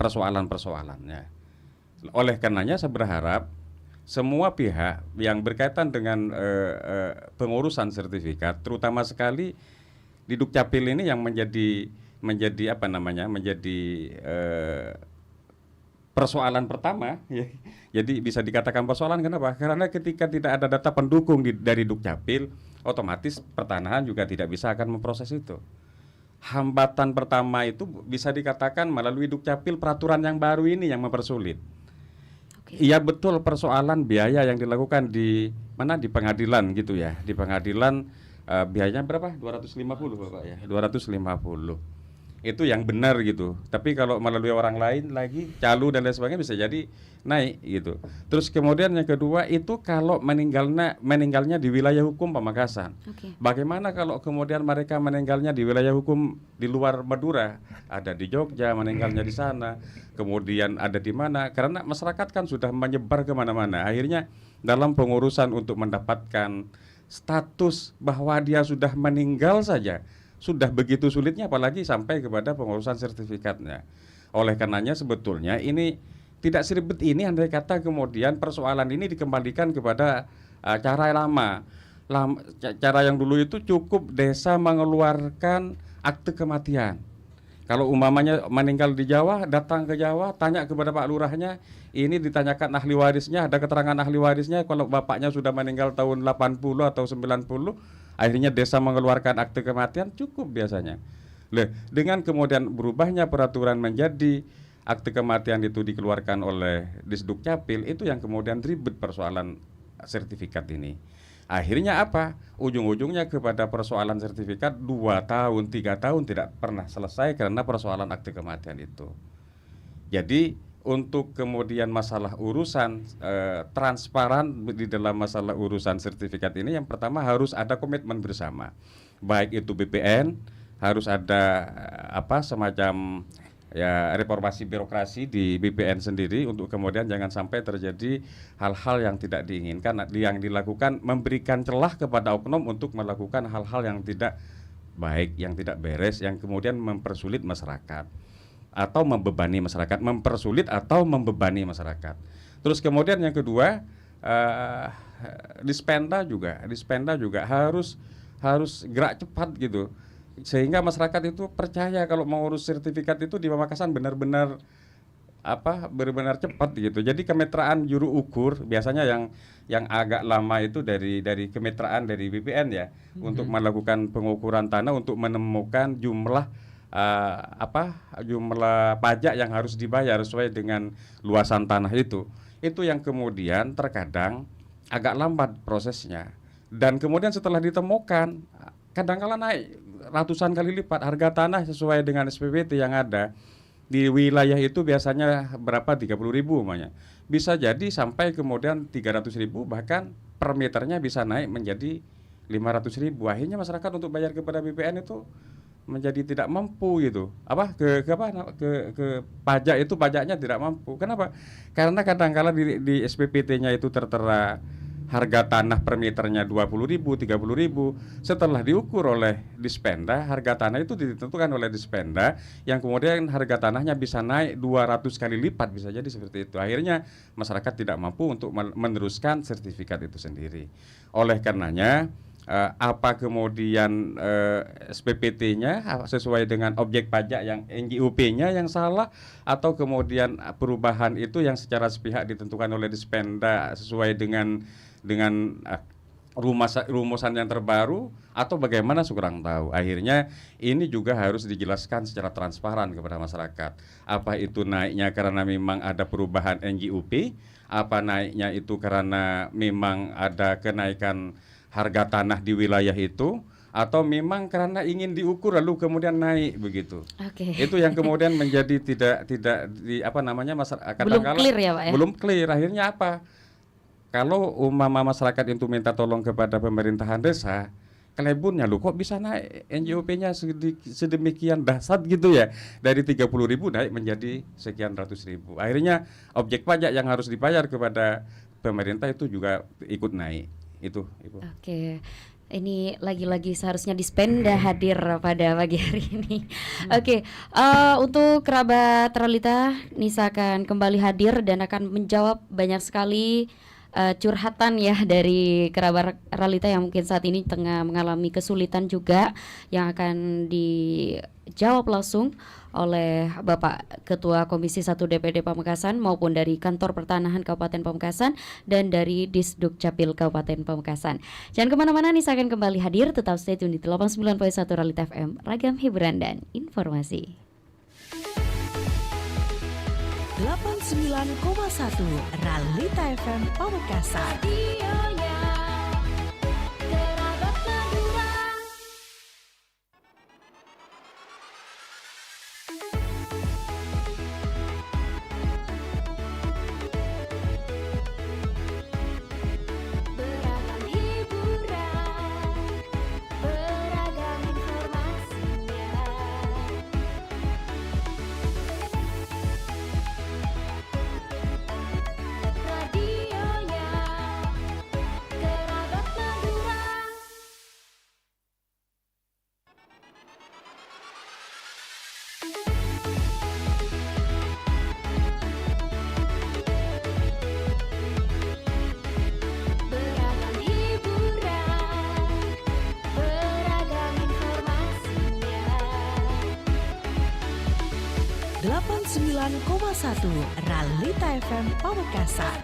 persoalan-persoalannya. Oleh karenanya saya berharap semua pihak yang berkaitan dengan pengurusan sertifikat, terutama sekali di Dukcapil ini yang menjadi persoalan pertama, ya. Jadi bisa dikatakan persoalan kenapa? Karena ketika tidak ada data pendukung dari Dukcapil, otomatis pertanahan juga tidak bisa akan memproses itu. Hambatan pertama itu bisa dikatakan melalui Dukcapil peraturan yang baru ini yang mempersulit. Iya betul, persoalan biaya yang dilakukan di pengadilan gitu ya. Di pengadilan biayanya berapa? 250 Bapak ya. 250. Itu yang benar gitu. Tapi kalau melalui orang lain lagi calo dan lain sebagainya bisa jadi naik gitu. Terus kemudian yang kedua itu kalau meninggalnya di wilayah hukum Pamekasan. Bagaimana kalau kemudian mereka meninggalnya di wilayah hukum di luar Madura? Ada di Jogja, meninggalnya di sana. Kemudian ada di mana? Karena masyarakat kan sudah menyebar kemana-mana. Akhirnya dalam pengurusan untuk mendapatkan status bahwa dia sudah meninggal saja sudah begitu sulitnya, apalagi sampai kepada pengurusan sertifikatnya. Oleh karenanya sebetulnya ini tidak seribet ini andai kata kemudian persoalan ini dikembalikan kepada cara lama. Cara yang dulu itu cukup desa mengeluarkan akte kematian. Kalau umpamanya meninggal di Jawa, datang ke Jawa, tanya kepada Pak Lurahnya, ini ditanyakan ahli warisnya, ada keterangan ahli warisnya, kalau bapaknya sudah meninggal tahun 80 atau 90, akhirnya desa mengeluarkan akte kematian, cukup biasanya. Dengan kemudian berubahnya peraturan menjadi akte kematian itu dikeluarkan oleh Disdukcapil, itu yang kemudian ribet persoalan sertifikat ini. Akhirnya apa? Ujung-ujungnya kepada persoalan sertifikat 2 tahun, 3 tahun tidak pernah selesai karena persoalan akte kematian itu. Jadi untuk kemudian masalah urusan transparan di dalam masalah urusan sertifikat ini, yang pertama harus ada komitmen bersama. Baik itu BPN, harus ada semacam ya reformasi birokrasi di BPN sendiri untuk kemudian jangan sampai terjadi hal-hal yang tidak diinginkan yang dilakukan, memberikan celah kepada oknum untuk melakukan hal-hal yang tidak baik, yang tidak beres, yang kemudian mempersulit masyarakat atau membebani masyarakat, mempersulit atau membebani masyarakat. Terus kemudian yang kedua, Dispenda juga harus gerak cepat gitu. Sehingga masyarakat itu percaya kalau mengurus sertifikat itu di Pamekasan benar-benar cepat gitu. Jadi kemitraan juru ukur biasanya yang agak lama itu dari kemitraan dari BPN ya, untuk melakukan pengukuran tanah untuk menemukan jumlah jumlah pajak yang harus dibayar sesuai dengan luasan tanah itu. Itu yang kemudian terkadang agak lambat prosesnya. Dan kemudian setelah ditemukan kadang-kala naik ratusan kali lipat harga tanah sesuai dengan SPPT yang ada di wilayah itu, biasanya berapa 30.000 umpamanya, bisa jadi sampai kemudian 300.000, bahkan per meternya bisa naik menjadi 500.000 500.000. Akhirnya masyarakat untuk bayar kepada BPN itu menjadi tidak mampu gitu. Ke pajak itu pajaknya tidak mampu. Kenapa? Karena kadang-kala di SPPT-nya itu tertera harga tanah per meternya 20.000, 30.000. Setelah diukur oleh Dispenda, harga tanah itu ditentukan oleh Dispenda, yang kemudian harga tanahnya bisa naik 200 kali lipat, bisa jadi seperti itu. Akhirnya masyarakat tidak mampu untuk meneruskan sertifikat itu sendiri. Oleh karenanya, apa kemudian SPPT-nya sesuai dengan objek pajak yang NGUP-nya yang salah, atau kemudian perubahan itu yang secara sepihak ditentukan oleh Dispenda sesuai dengan rumusan yang terbaru, atau bagaimana kurang tahu. Akhirnya ini juga harus dijelaskan secara transparan kepada masyarakat. Apa itu naiknya karena memang ada perubahan NGUP, apa naiknya itu karena memang ada kenaikan harga tanah di wilayah itu, atau memang karena ingin diukur lalu kemudian naik begitu. Itu yang kemudian menjadi tidak masyarakat belum clear ya Pak ya? Belum clear. Akhirnya apa? Kalau masyarakat itu minta tolong kepada pemerintahan desa, kelebunnya lu kok bisa naik NGOP-nya sedemikian dahsyat gitu ya, dari 30.000 naik menjadi sekian ratus ribu. Akhirnya objek pajak yang harus dibayar kepada pemerintah itu juga ikut naik. Itu Ibu. Oke. Ini lagi-lagi seharusnya Dispenda hadir pada pagi hari ini. Oke, untuk kerabat Realita, Nisa akan kembali hadir dan akan menjawab banyak sekali curhatan ya dari kerabat Realita yang mungkin saat ini tengah mengalami kesulitan juga, yang akan dijawab langsung oleh Bapak Ketua Komisi 1 DPD Pamekasan maupun dari Kantor Pertanahan Kabupaten Pamekasan dan dari Disduk Capil Kabupaten Pamekasan. Jangan kemana-mana, Nisa akan kembali hadir, tetap stay tune di 89.1 Realita FM, ragam hiburan dan informasi. 89,1 Realita FM Pamekasan. Realita FM Pamekasan.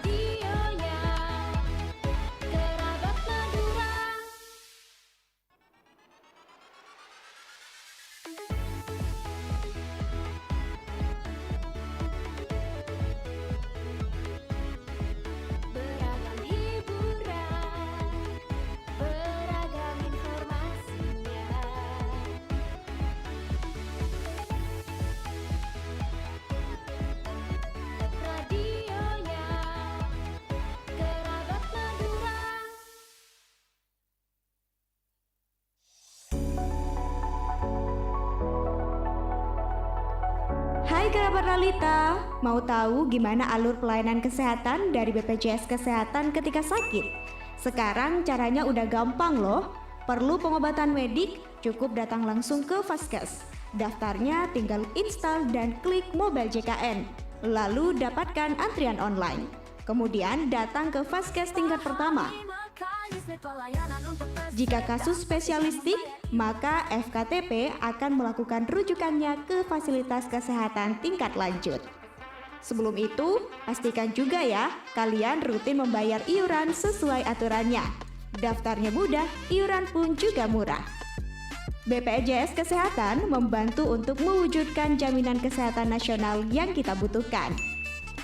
Hai kerabat Realita, mau tahu gimana alur pelayanan kesehatan dari BPJS Kesehatan ketika sakit? Sekarang caranya udah gampang loh. Perlu pengobatan medik, cukup datang langsung ke Vaskes. Daftarnya tinggal install dan klik mobile JKN. Lalu dapatkan antrian online. Kemudian datang ke Vaskes tingkat pertama. Jika kasus spesialistik, maka FKTP akan melakukan rujukannya ke fasilitas kesehatan tingkat lanjut. Sebelum itu, pastikan juga ya, kalian rutin membayar iuran sesuai aturannya. Daftarnya mudah, iuran pun juga murah. BPJS Kesehatan membantu untuk mewujudkan jaminan kesehatan nasional yang kita butuhkan.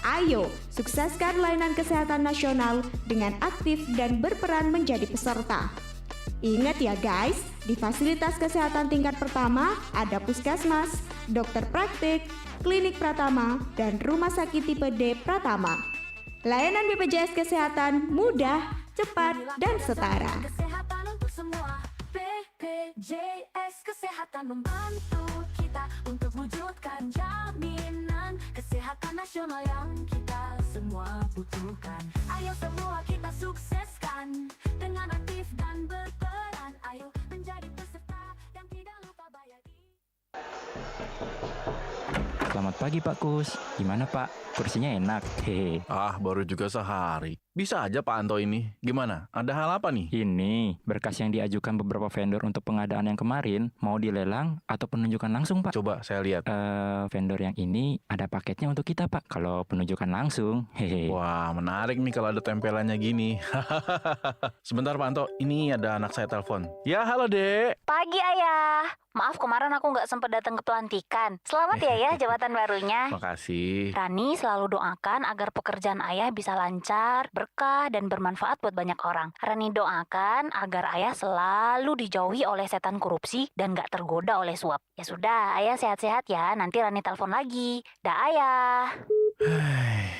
Ayo, sukseskan layanan kesehatan nasional dengan aktif dan berperan menjadi peserta. Ingat ya guys, di fasilitas kesehatan tingkat pertama ada puskesmas, dokter praktik, klinik Pratama, dan rumah sakit tipe D Pratama. Layanan BPJS Kesehatan mudah, cepat, dan setara. BPJS Kesehatan membantu kita untuk wujudkan jaminan kesehatan nasional yang kita semua butuhkan. Ayo semua kita sukseskan dengan aktif dan berperan. Ayo menjadi peserta yang tidak lupa bayar. Selamat pagi Pak Kus. Gimana Pak? Kursinya enak. Hehe. Ah, baru juga sehari. Bisa aja Pak Anto ini. Gimana? Ada hal apa nih? Ini berkas yang diajukan beberapa vendor untuk pengadaan yang kemarin mau dilelang atau penunjukan langsung Pak. Coba saya lihat. Vendor yang ini ada paketnya untuk kita Pak. Kalau penunjukan langsung. Hehe. Wah, menarik nih kalau ada tempelannya gini. Sebentar Pak Anto, ini ada anak saya telepon. Ya, halo Dek. Pagi Ayah. Maaf kemarin aku nggak sempat datang ke pelantikan. Selamat ya jabatan barunya. Makasih. Rani selalu doakan agar pekerjaan Ayah bisa lancar, berkah, dan bermanfaat buat banyak orang. Rani doakan agar Ayah selalu dijauhi oleh setan korupsi dan nggak tergoda oleh suap. Ya sudah, Ayah sehat-sehat ya. Nanti Rani telepon lagi. Dah Ayah.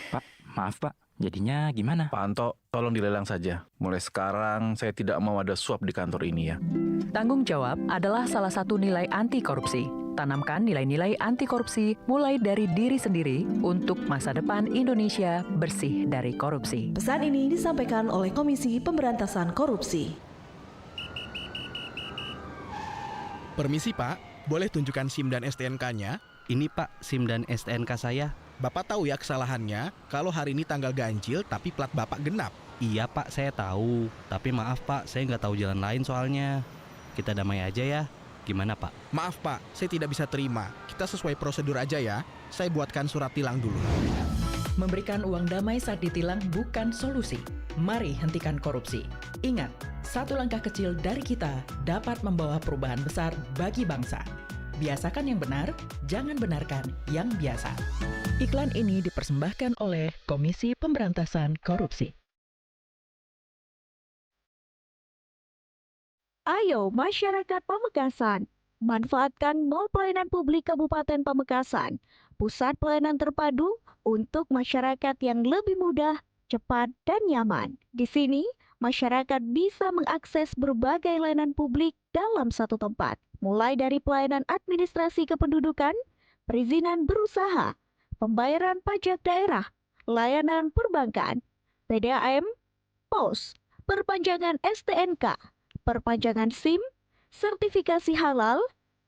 Pak, maaf Pak. Jadinya gimana? Pak Anto, tolong dilelang saja. Mulai sekarang saya tidak mau ada suap di kantor ini ya. Tanggung jawab adalah salah satu nilai anti korupsi. Tanamkan nilai-nilai anti korupsi mulai dari diri sendiri untuk masa depan Indonesia bersih dari korupsi. Pesan ini disampaikan oleh Komisi Pemberantasan Korupsi. Permisi Pak, boleh tunjukkan SIM dan STNK-nya? Ini Pak, SIM dan STNK saya. Bapak tahu ya kesalahannya, kalau hari ini tanggal ganjil tapi plat Bapak genap. Iya Pak, saya tahu. Tapi maaf Pak, saya nggak tahu jalan lain soalnya. Kita damai aja ya. Gimana Pak? Maaf Pak, saya tidak bisa terima. Kita sesuai prosedur aja ya. Saya buatkan surat tilang dulu. Memberikan uang damai saat ditilang bukan solusi. Mari hentikan korupsi. Ingat, satu langkah kecil dari kita dapat membawa perubahan besar bagi bangsa. Biasakan yang benar, jangan benarkan yang biasa. Iklan ini dipersembahkan oleh Komisi Pemberantasan Korupsi. Ayo masyarakat Pamekasan, manfaatkan Mall Pelayanan Publik Kabupaten Pamekasan, pusat pelayanan terpadu untuk masyarakat yang lebih mudah, cepat, dan nyaman. Di sini, masyarakat bisa mengakses berbagai layanan publik dalam satu tempat, mulai dari pelayanan administrasi kependudukan, perizinan berusaha, pembayaran pajak daerah, layanan perbankan, PDAM, POS, perpanjangan STNK, perpanjangan SIM, sertifikasi halal,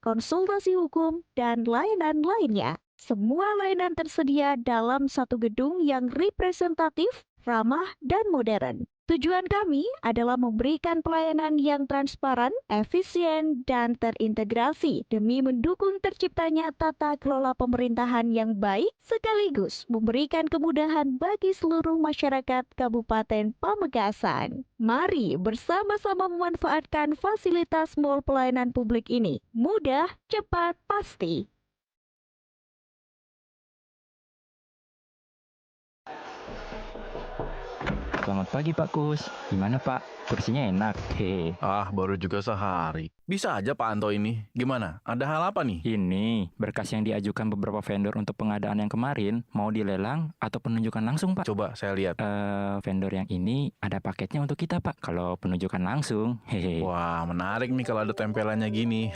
konsultasi hukum, dan layanan lainnya. Semua layanan tersedia dalam satu gedung yang representatif, ramah, dan modern. Tujuan kami adalah memberikan pelayanan yang transparan, efisien, dan terintegrasi demi mendukung terciptanya tata kelola pemerintahan yang baik sekaligus memberikan kemudahan bagi seluruh masyarakat Kabupaten Pamekasan. Mari bersama-sama memanfaatkan fasilitas Mall Pelayanan Publik ini. Mudah, cepat, pasti. Selamat pagi Pak Kus. Gimana Pak? Kursinya enak. Hehe. Ah, baru juga sehari. Bisa aja Pak Anto ini. Gimana? Ada hal apa nih? Ini berkas yang diajukan beberapa vendor untuk pengadaan yang kemarin mau dilelang atau penunjukan langsung Pak. Coba saya lihat. Vendor yang ini ada paketnya untuk kita Pak. Kalau penunjukan langsung. Hehe. Wah, menarik nih kalau ada tempelannya gini.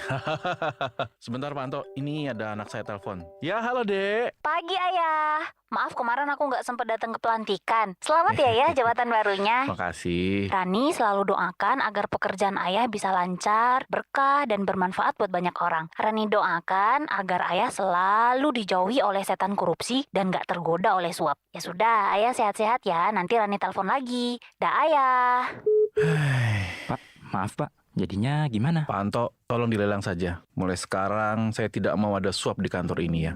Sebentar Pak Anto, ini ada anak saya telepon. Ya, halo Dek. Pagi Ayah. Maaf kemarin aku nggak sempat datang ke pelantikan. Selamat ya jabatan barunya. Makasih. Rani selalu doakan agar pekerjaan Ayah bisa lancar, berkah, dan bermanfaat buat banyak orang. Rani doakan agar Ayah selalu dijauhi oleh setan korupsi dan nggak tergoda oleh suap. Ya sudah, Ayah sehat-sehat ya. Nanti Rani telepon lagi. Dah Ayah. Pak, maaf Pak. Jadinya gimana? Pak Anto, tolong dilelang saja. Mulai sekarang saya tidak mau ada suap di kantor ini ya.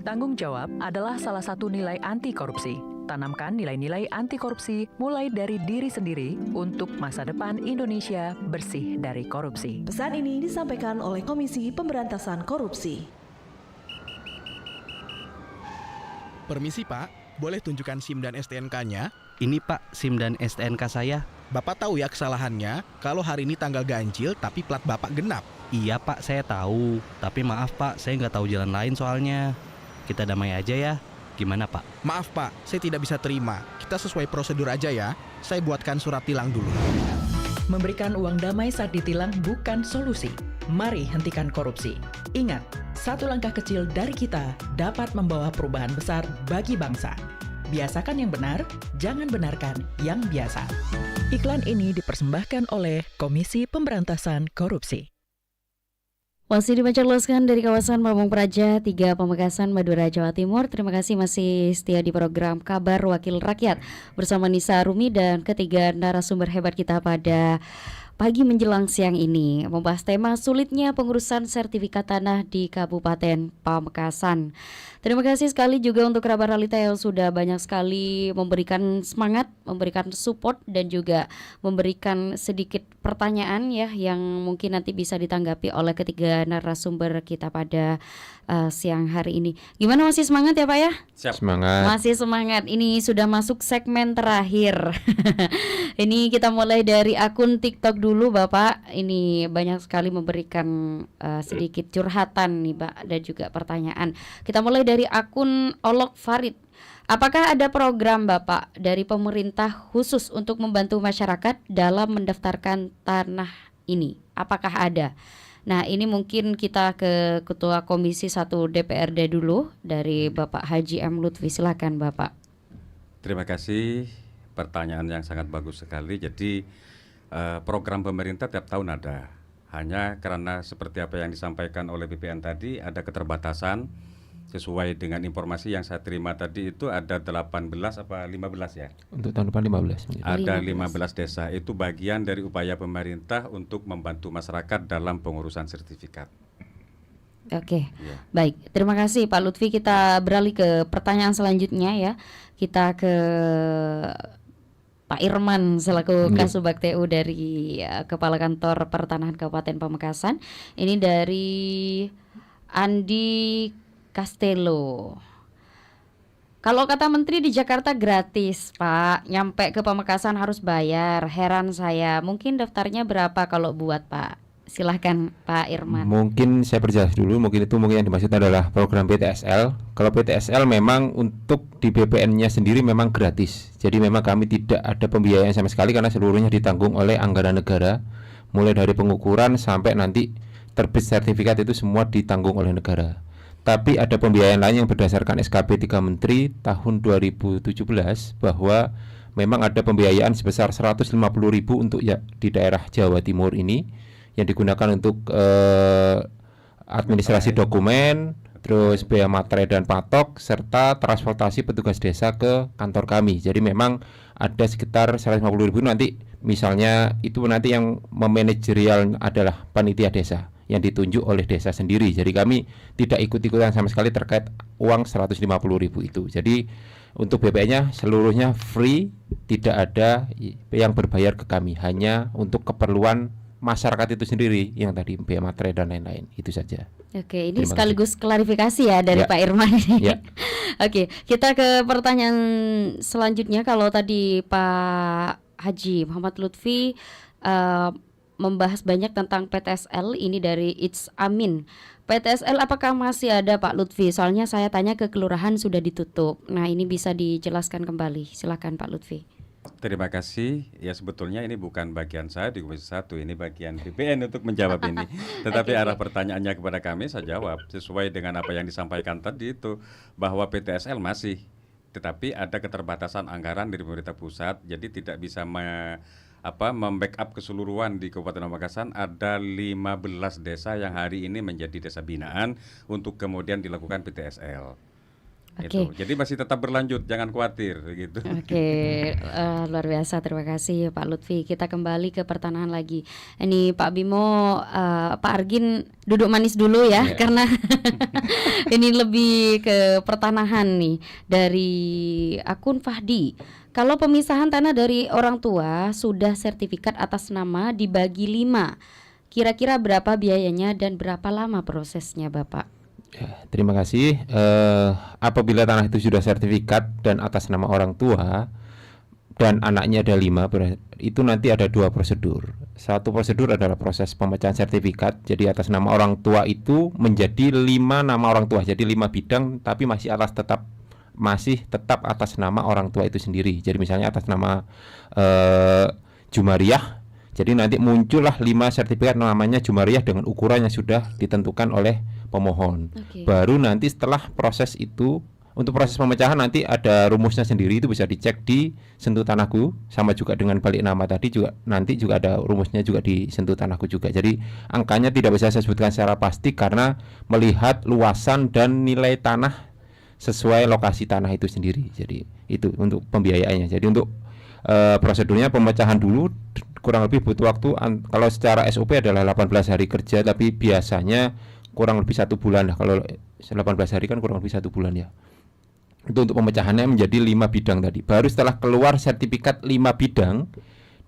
Tanggung jawab adalah salah satu nilai anti korupsi. Tanamkan nilai-nilai anti korupsi mulai dari diri sendiri untuk masa depan Indonesia bersih dari korupsi. Pesan ini disampaikan oleh Komisi Pemberantasan Korupsi. Permisi Pak, boleh tunjukkan SIM dan STNK-nya? Ini Pak, SIM dan STNK saya. Bapak tahu ya kesalahannya, kalau hari ini tanggal ganjil tapi plat Bapak genap. Iya Pak, saya tahu. Tapi maaf Pak, saya nggak tahu jalan lain soalnya. Kita damai aja ya. Gimana Pak? Maaf Pak, saya tidak bisa terima. Kita sesuai prosedur aja ya. Saya buatkan surat tilang dulu. Memberikan uang damai saat ditilang bukan solusi. Mari hentikan korupsi. Ingat, satu langkah kecil dari kita dapat membawa perubahan besar bagi bangsa. Biasakan yang benar, jangan benarkan yang biasa. Iklan ini dipersembahkan oleh Komisi Pemberantasan Korupsi. Masih dipancarloskan dari kawasan Pamung Praja 3 Pamekasan, Madura, Jawa Timur. Terima kasih masih setia di program Kabar Wakil Rakyat bersama Nisa Rumi dan ketiga narasumber hebat kita pada pagi menjelang siang ini, membahas tema sulitnya pengurusan sertifikat tanah di Kabupaten Pamekasan. Terima kasih sekali juga untuk kerabat realita yang sudah banyak sekali memberikan semangat, memberikan support dan juga memberikan sedikit pertanyaan ya yang mungkin nanti bisa ditanggapi oleh ketiga narasumber kita pada siang hari ini. Gimana, masih semangat ya Pak ya? Siap. Semangat. Masih semangat. Ini sudah masuk segmen terakhir. Ini kita mulai dari akun TikTok dulu Bapak. Ini banyak sekali memberikan sedikit curhatan nih Pak dan juga pertanyaan. Kita mulai dari akun Olok Farid. Apakah ada program Bapak dari pemerintah khusus untuk membantu masyarakat dalam mendaftarkan tanah ini? Apakah ada? Nah, ini mungkin kita ke Ketua Komisi 1 DPRD dulu dari Bapak Haji M. Lutfi. Silakan Bapak. Terima kasih, pertanyaan yang sangat bagus sekali. Jadi program pemerintah tiap tahun ada. Hanya karena seperti apa yang disampaikan oleh BPN tadi, ada keterbatasan. Sesuai dengan informasi yang saya terima tadi itu ada 18 apa 15 ya? Untuk tahun depan 15. Ada 15 desa. Itu bagian dari upaya pemerintah untuk membantu masyarakat dalam pengurusan sertifikat. Oke, baik. Terima kasih Pak Lutfi. Kita beralih ke pertanyaan selanjutnya ya. Kita ke Pak Irman selaku Kasubag TU dari Kepala Kantor Pertanahan Kabupaten Pamekasan. Ini dari Andi Castello. Kalau kata Menteri di Jakarta gratis Pak, nyampe ke Pamekasan harus bayar. Heran saya, mungkin daftarnya berapa kalau buat Pak? Silahkan Pak Irman. Mungkin saya perjelas dulu, mungkin yang dimaksud adalah program PTSL. Kalau PTSL memang untuk di BPN-nya sendiri memang gratis. Jadi memang kami tidak ada pembiayaan sama sekali karena seluruhnya ditanggung oleh anggaran negara. Mulai dari pengukuran sampai nanti terbit sertifikat itu semua ditanggung oleh negara. Tapi ada pembiayaan lain yang berdasarkan SKP 3 Menteri tahun 2017 bahwa memang ada pembiayaan sebesar 150.000 untuk ya di daerah Jawa Timur ini yang digunakan untuk administrasi dokumen, terus biaya materai dan patok serta transportasi petugas desa ke kantor kami. Jadi memang ada sekitar 150.000 nanti misalnya itu nanti yang memanajerial adalah panitia desa yang ditunjuk oleh desa sendiri. Jadi kami tidak ikut-ikutan sama sekali terkait uang 150.000 itu. Jadi untuk BPN-nya seluruhnya free, tidak ada yang berbayar ke kami, hanya untuk keperluan masyarakat itu sendiri yang tadi biaya materai dan lain-lain. Itu saja. Oke, ini sekaligus klarifikasi ya dari Pak Irman. Oke, kita ke pertanyaan selanjutnya. Kalau tadi Pak Haji Muhammad Lutfi membahas banyak tentang PTSL, ini dari It's Amin. PTSL apakah masih ada Pak Lutfi? Soalnya saya tanya ke kelurahan sudah ditutup. Nah, ini bisa dijelaskan kembali. Silakan Pak Lutfi. Terima kasih. Ya sebetulnya ini bukan bagian saya di Komisi 1, ini bagian BPN untuk menjawab ini. Tetapi arah pertanyaannya kepada kami saya jawab sesuai dengan apa yang disampaikan tadi itu, bahwa PTSL masih, tetapi ada keterbatasan anggaran dari pemerintah pusat, jadi tidak bisa membackup keseluruhan di Kabupaten Pamekasan. Ada 15 desa yang hari ini menjadi desa binaan untuk kemudian dilakukan PTSL. Itu. Jadi masih tetap berlanjut, jangan khawatir gitu. Luar biasa, terima kasih Pak Lutfi. Kita kembali ke pertanahan lagi. Ini Pak Bimo, Pak Argin duduk manis dulu ya, karena ini lebih ke pertanahan nih dari akun Fahdi. Kalau pemisahan tanah dari orang tua sudah sertifikat atas nama dibagi 5, kira-kira berapa biayanya dan berapa lama prosesnya Bapak? Ya, terima kasih. Apabila tanah itu sudah sertifikat dan atas nama orang tua dan anaknya ada 5, itu nanti ada 2 prosedur. Satu prosedur adalah proses pemecahan sertifikat. Jadi atas nama orang tua itu menjadi 5 nama orang tua. Jadi 5 bidang tapi masih tetap atas nama orang tua itu sendiri. Jadi misalnya atas nama Jumariah, Jadi nanti muncullah 5 sertifikat namanya Jumariah dengan ukuran yang sudah ditentukan oleh pemohon. Baru nanti setelah proses itu, untuk proses pemecahan nanti ada rumusnya sendiri, itu bisa dicek di Sentuh Tanahku, sama juga dengan balik nama tadi juga nanti juga ada rumusnya juga di Sentuh Tanahku juga. Jadi angkanya tidak bisa saya sebutkan secara pasti karena melihat luasan dan nilai tanah sesuai lokasi tanah itu sendiri. Jadi itu untuk pembiayaannya. Jadi untuk prosedurnya pemecahan dulu kurang lebih butuh waktu kalau secara SOP adalah 18 hari kerja, tapi biasanya kurang lebih 1 bulan lah. Kalau 18 hari kan kurang lebih 1 bulan ya. Itu untuk pemecahannya menjadi 5 bidang tadi. Baru setelah keluar sertifikat 5 bidang,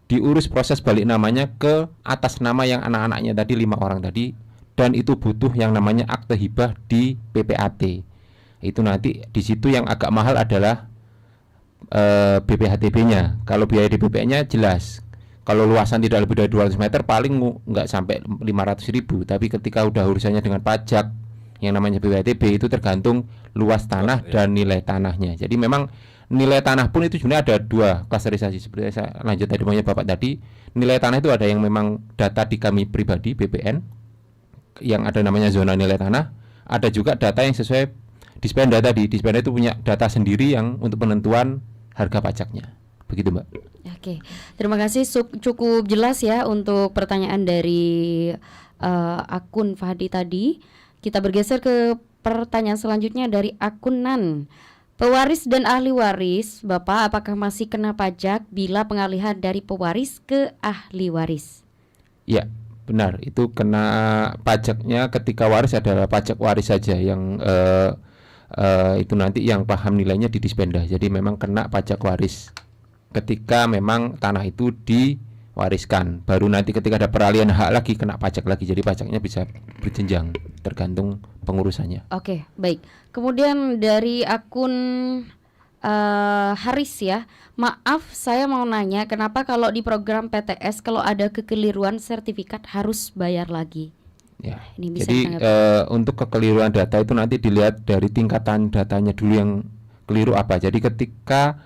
diurus proses balik namanya ke atas nama yang anak-anaknya tadi 5 orang tadi, dan itu butuh yang namanya akte hibah di PPAT. Itu nanti di situ yang agak mahal adalah BPHTB-nya. Kalau biaya DPP-nya jelas. Kalau luasan tidak lebih dari 200 meter paling nggak sampai 500.000. Tapi ketika udah urusannya dengan pajak yang namanya BPHTB itu tergantung luas tanah dan nilai tanahnya. Jadi memang nilai tanah pun itu sebenarnya ada 2 klasterisasi. Seperti saya lanjut tadi maunya Bapak tadi, nilai tanah itu ada yang memang data di kami pribadi BPN yang ada namanya zona nilai tanah, ada juga data yang sesuai Dispenda tadi. Dispenda itu punya data sendiri yang untuk penentuan harga pajaknya. Begitu Mbak. Oke, terima kasih, cukup jelas ya untuk pertanyaan dari akun Fahdi tadi. Kita bergeser ke pertanyaan selanjutnya dari akun Nan. Pewaris dan ahli waris, Bapak, apakah masih kena pajak bila pengalihan dari pewaris ke ahli waris? Ya, benar. Itu kena pajaknya ketika waris adalah pajak waris saja yang itu nanti yang paham nilainya di Dispenda. Jadi memang kena pajak waris ketika memang tanah itu diwariskan. Baru nanti ketika ada peralihan hak lagi kena pajak lagi. Jadi pajaknya bisa berjenjang tergantung pengurusannya. Oke, baik. Kemudian dari akun Haris ya, maaf saya mau nanya, kenapa kalau di program PTS kalau ada kekeliruan sertifikat harus bayar lagi? Ya, ini bisa jadi untuk kekeliruan data itu nanti dilihat dari tingkatan datanya dulu yang keliru apa. Jadi ketika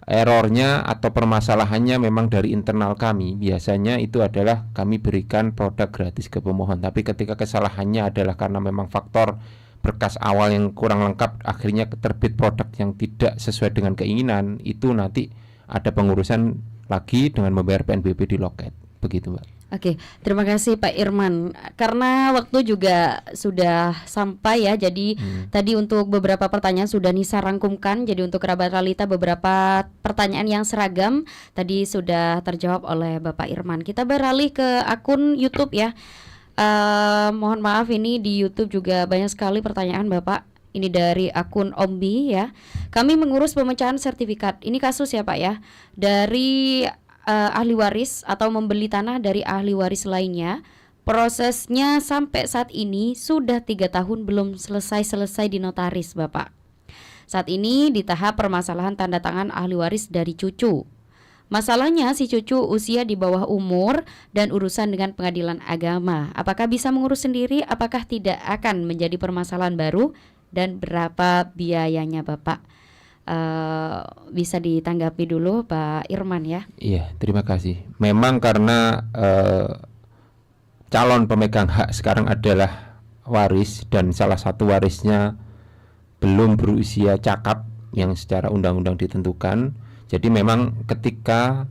errornya atau permasalahannya memang dari internal kami, biasanya itu adalah kami berikan produk gratis ke pemohon. Tapi ketika kesalahannya adalah karena memang faktor berkas awal yang kurang lengkap, akhirnya terbit produk yang tidak sesuai dengan keinginan, itu nanti ada pengurusan lagi dengan membayar PNBP di loket. Begitu Mbak. Oke, terima kasih Pak Irman. Karena waktu juga sudah sampai ya, jadi tadi untuk beberapa pertanyaan sudah Nisa rangkumkan. Jadi untuk kerabat Lalita beberapa pertanyaan yang seragam tadi sudah terjawab oleh Bapak Irman. Kita beralih ke akun YouTube ya. Mohon maaf ini di YouTube juga banyak sekali pertanyaan Bapak. Ini dari akun Ombi ya. Kami mengurus pemecahan sertifikat. Ini kasus ya Pak ya. Dari ahli waris atau membeli tanah dari ahli waris lainnya. Prosesnya sampai saat ini sudah 3 tahun belum selesai di notaris Bapak. Saat ini di tahap permasalahan tanda tangan ahli waris dari cucu. Masalahnya si cucu usia di bawah umur dan urusan dengan pengadilan agama. Apakah bisa mengurus sendiri? Apakah tidak akan menjadi permasalahan baru? Dan berapa biayanya Bapak? Bisa ditanggapi dulu Pak Irman ya. Iya, terima kasih. Memang karena calon pemegang hak sekarang adalah waris dan salah satu warisnya belum berusia cakap yang secara undang-undang ditentukan. Jadi memang ketika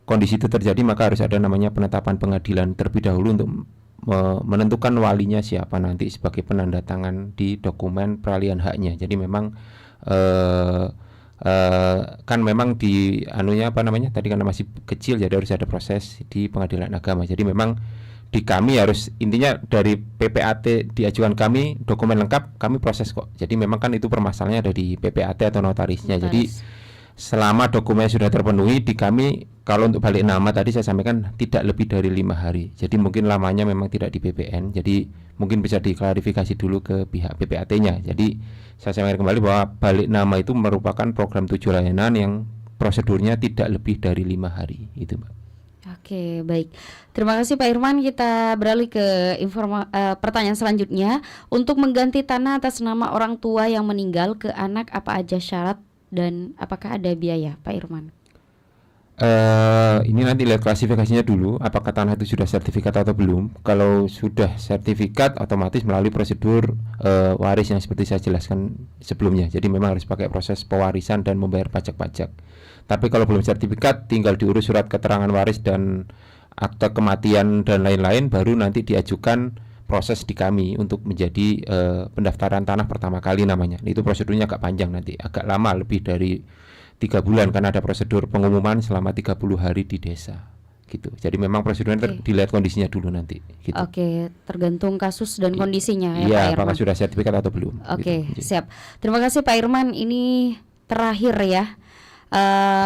kondisi itu terjadi maka harus ada namanya penetapan pengadilan terlebih dahulu untuk menentukan walinya siapa nanti sebagai penanda tangan di dokumen peralihan haknya. Jadi memang kan memang di anunya apa namanya tadi karena masih kecil jadi harus ada proses di pengadilan agama. Jadi memang di kami harus intinya dari PPAT diajukan kami dokumen lengkap kami proses kok. Jadi memang kan itu permasalahannya ada di PPAT atau notarisnya. Jadi selama dokumen sudah terpenuhi di kami kalau untuk balik nama tadi saya sampaikan tidak lebih dari 5 hari. Jadi mungkin lamanya memang tidak di BPN. Jadi mungkin bisa diklarifikasi dulu ke pihak PPAT-nya. Jadi saya sampaikan kembali bahwa balik nama itu merupakan program 7 layanan yang prosedurnya tidak lebih dari 5 hari itu Mbak. Oke, baik. Terima kasih Pak Irman. Kita beralih ke pertanyaan selanjutnya. Untuk mengganti tanah atas nama orang tua yang meninggal ke anak apa aja syarat dan apakah ada biaya Pak Irman? Ini nanti lihat klasifikasinya dulu, apakah tanah itu sudah sertifikat atau belum. Kalau sudah sertifikat, otomatis melalui prosedur waris yang seperti saya jelaskan sebelumnya. Jadi memang harus pakai proses pewarisan dan membayar pajak-pajak. Tapi kalau belum sertifikat, tinggal diurus surat keterangan waris dan akte kematian dan lain-lain, baru nanti diajukan proses di kami untuk menjadi pendaftaran tanah pertama kali namanya. Itu prosedurnya agak panjang nanti, agak lama, lebih dari 3 bulan karena ada prosedur pengumuman selama 30 hari di desa gitu. Jadi memang prosedurnya dilihat kondisinya dulu nanti gitu. Oke, tergantung kasus dan kondisinya ya, Iya, Pak Irman. apakah sudah sertifikat atau belum. Oke, gitu. siap. Terima kasih Pak Irman. Ini terakhir ya.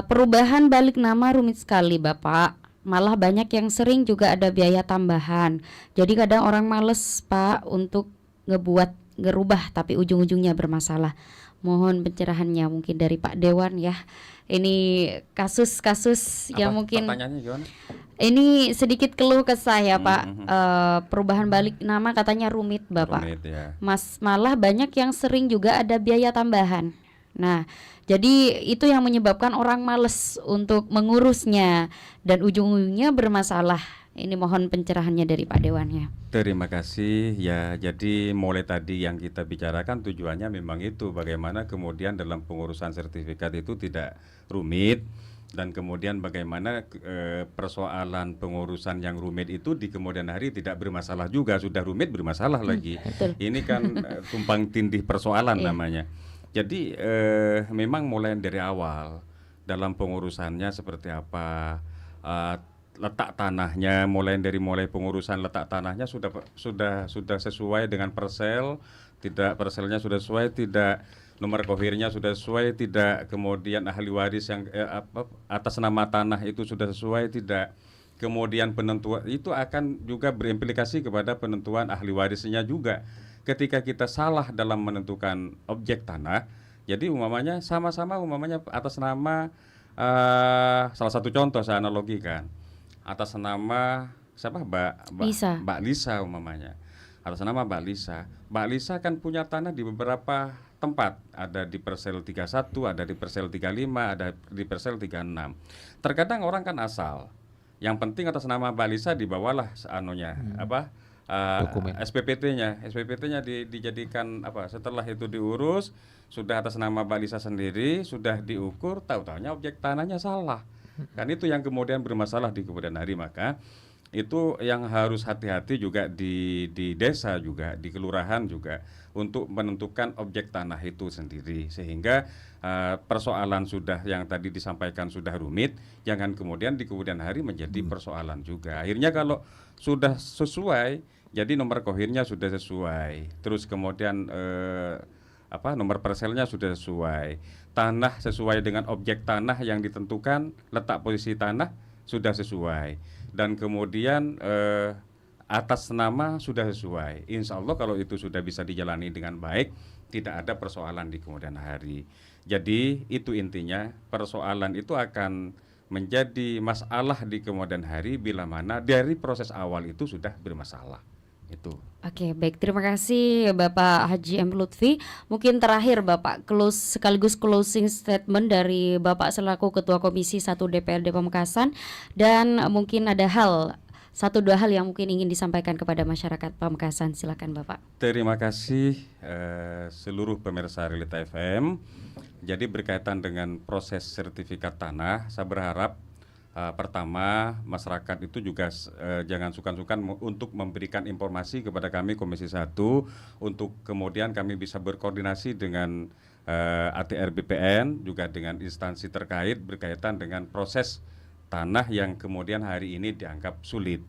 Perubahan balik nama rumit sekali Bapak. Malah banyak yang sering juga ada biaya tambahan. Jadi kadang orang males Pak untuk ngerubah tapi ujung-ujungnya bermasalah. Mohon pencerahannya mungkin dari Pak Dewan ya. Ini kasus-kasus yang mungkin pertanyaannya gimana? ini sedikit keluh kesah ya Pak. Perubahan balik nama katanya rumit Bapak. Rumit, ya. Malah banyak yang sering juga ada biaya tambahan. Nah, jadi itu yang menyebabkan orang males untuk mengurusnya dan ujung-ujungnya bermasalah. Ini mohon pencerahannya dari Pak Dewan ya. Terima kasih ya. Jadi mulai tadi yang kita bicarakan tujuannya memang itu, bagaimana kemudian dalam pengurusan sertifikat itu tidak rumit, dan kemudian bagaimana persoalan pengurusan yang rumit itu di kemudian hari tidak bermasalah juga. Sudah rumit bermasalah lagi. Ini kan tumpang tindih persoalan namanya. Jadi memang mulai dari awal dalam pengurusannya seperti apa, letak tanahnya, mulai pengurusan letak tanahnya sudah sesuai dengan persel, tidak perselnya sudah sesuai, tidak nomor kohirnya sudah sesuai, tidak kemudian ahli waris yang atas nama tanah itu sudah sesuai, tidak kemudian penentuan itu akan juga berimplikasi kepada penentuan ahli warisnya juga. Ketika kita salah dalam menentukan objek tanah, jadi umamanya sama-sama atas nama salah satu contoh saya analogikan, atas nama siapa Mbak Lisa umamanya, atas nama Mbak Lisa. Mbak Lisa kan punya tanah di beberapa tempat, ada di Persel 31, ada di Persel 35, ada di Persel 36. Terkadang orang kan asal, yang penting atas nama Mbak Lisa dibawalah SPPT-nya dijadikan setelah itu diurus, sudah atas nama Mbak Lisa sendiri, sudah diukur, tahu-tahunya objek tanahnya salah. Kan itu yang kemudian bermasalah di kemudian hari. Maka itu yang harus hati-hati juga di desa juga, di kelurahan juga, untuk menentukan objek tanah itu sendiri, sehingga persoalan sudah yang tadi disampaikan sudah rumit, jangan kemudian di kemudian hari menjadi persoalan juga. Akhirnya kalau sudah sesuai, jadi nomor kohirnya sudah sesuai, terus kemudian nomor parselnya sudah sesuai, tanah sesuai dengan objek tanah yang ditentukan, letak posisi tanah sudah sesuai, dan kemudian atas nama sudah sesuai. Insya Allah kalau itu sudah bisa dijalani dengan baik, tidak ada persoalan di kemudian hari. Jadi itu intinya, persoalan itu akan menjadi masalah di kemudian hari bila mana dari proses awal itu sudah bermasalah. Itu. Oke, baik, terima kasih Bapak Haji M. Lutfi. Mungkin terakhir Bapak sekaligus closing statement dari Bapak selaku Ketua Komisi 1 DPRD Pamekasan, dan mungkin ada 1-2 hal yang mungkin ingin disampaikan kepada masyarakat Pamekasan. Silakan Bapak. Terima kasih seluruh pemirsa Relita FM. Jadi berkaitan dengan proses sertifikat tanah, saya berharap pertama, masyarakat itu juga jangan sungkan-sungkan untuk memberikan informasi kepada kami Komisi 1, untuk kemudian kami bisa berkoordinasi dengan ATR BPN, juga dengan instansi terkait berkaitan dengan proses tanah yang kemudian hari ini dianggap sulit.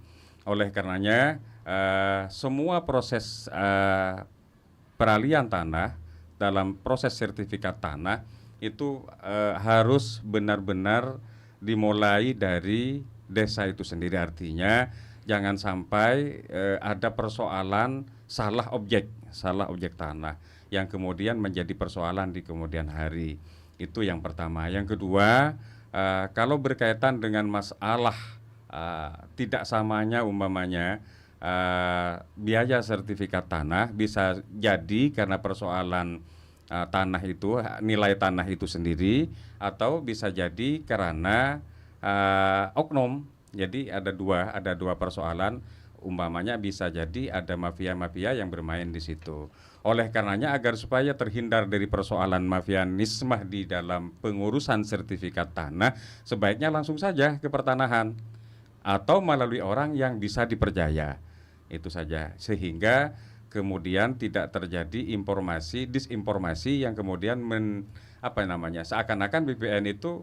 Oleh karenanya, semua proses peralihan tanah dalam proses sertifikat tanah itu harus benar-benar dimulai dari desa itu sendiri. Artinya jangan sampai ada persoalan salah objek tanah yang kemudian menjadi persoalan di kemudian hari. Itu yang pertama. Yang kedua, kalau berkaitan dengan masalah tidak samanya umpamanya biaya sertifikat tanah, bisa jadi karena persoalan tanah itu, nilai tanah itu sendiri, atau bisa jadi karena oknum. Jadi ada dua persoalan. Umpamanya bisa jadi ada mafia-mafia yang bermain di situ. Oleh karenanya agar supaya terhindar dari persoalan mafianisme di dalam pengurusan sertifikat tanah, sebaiknya langsung saja ke pertanahan atau melalui orang yang bisa dipercaya. Itu saja, sehingga kemudian tidak terjadi disinformasi yang kemudian seakan-akan BPN itu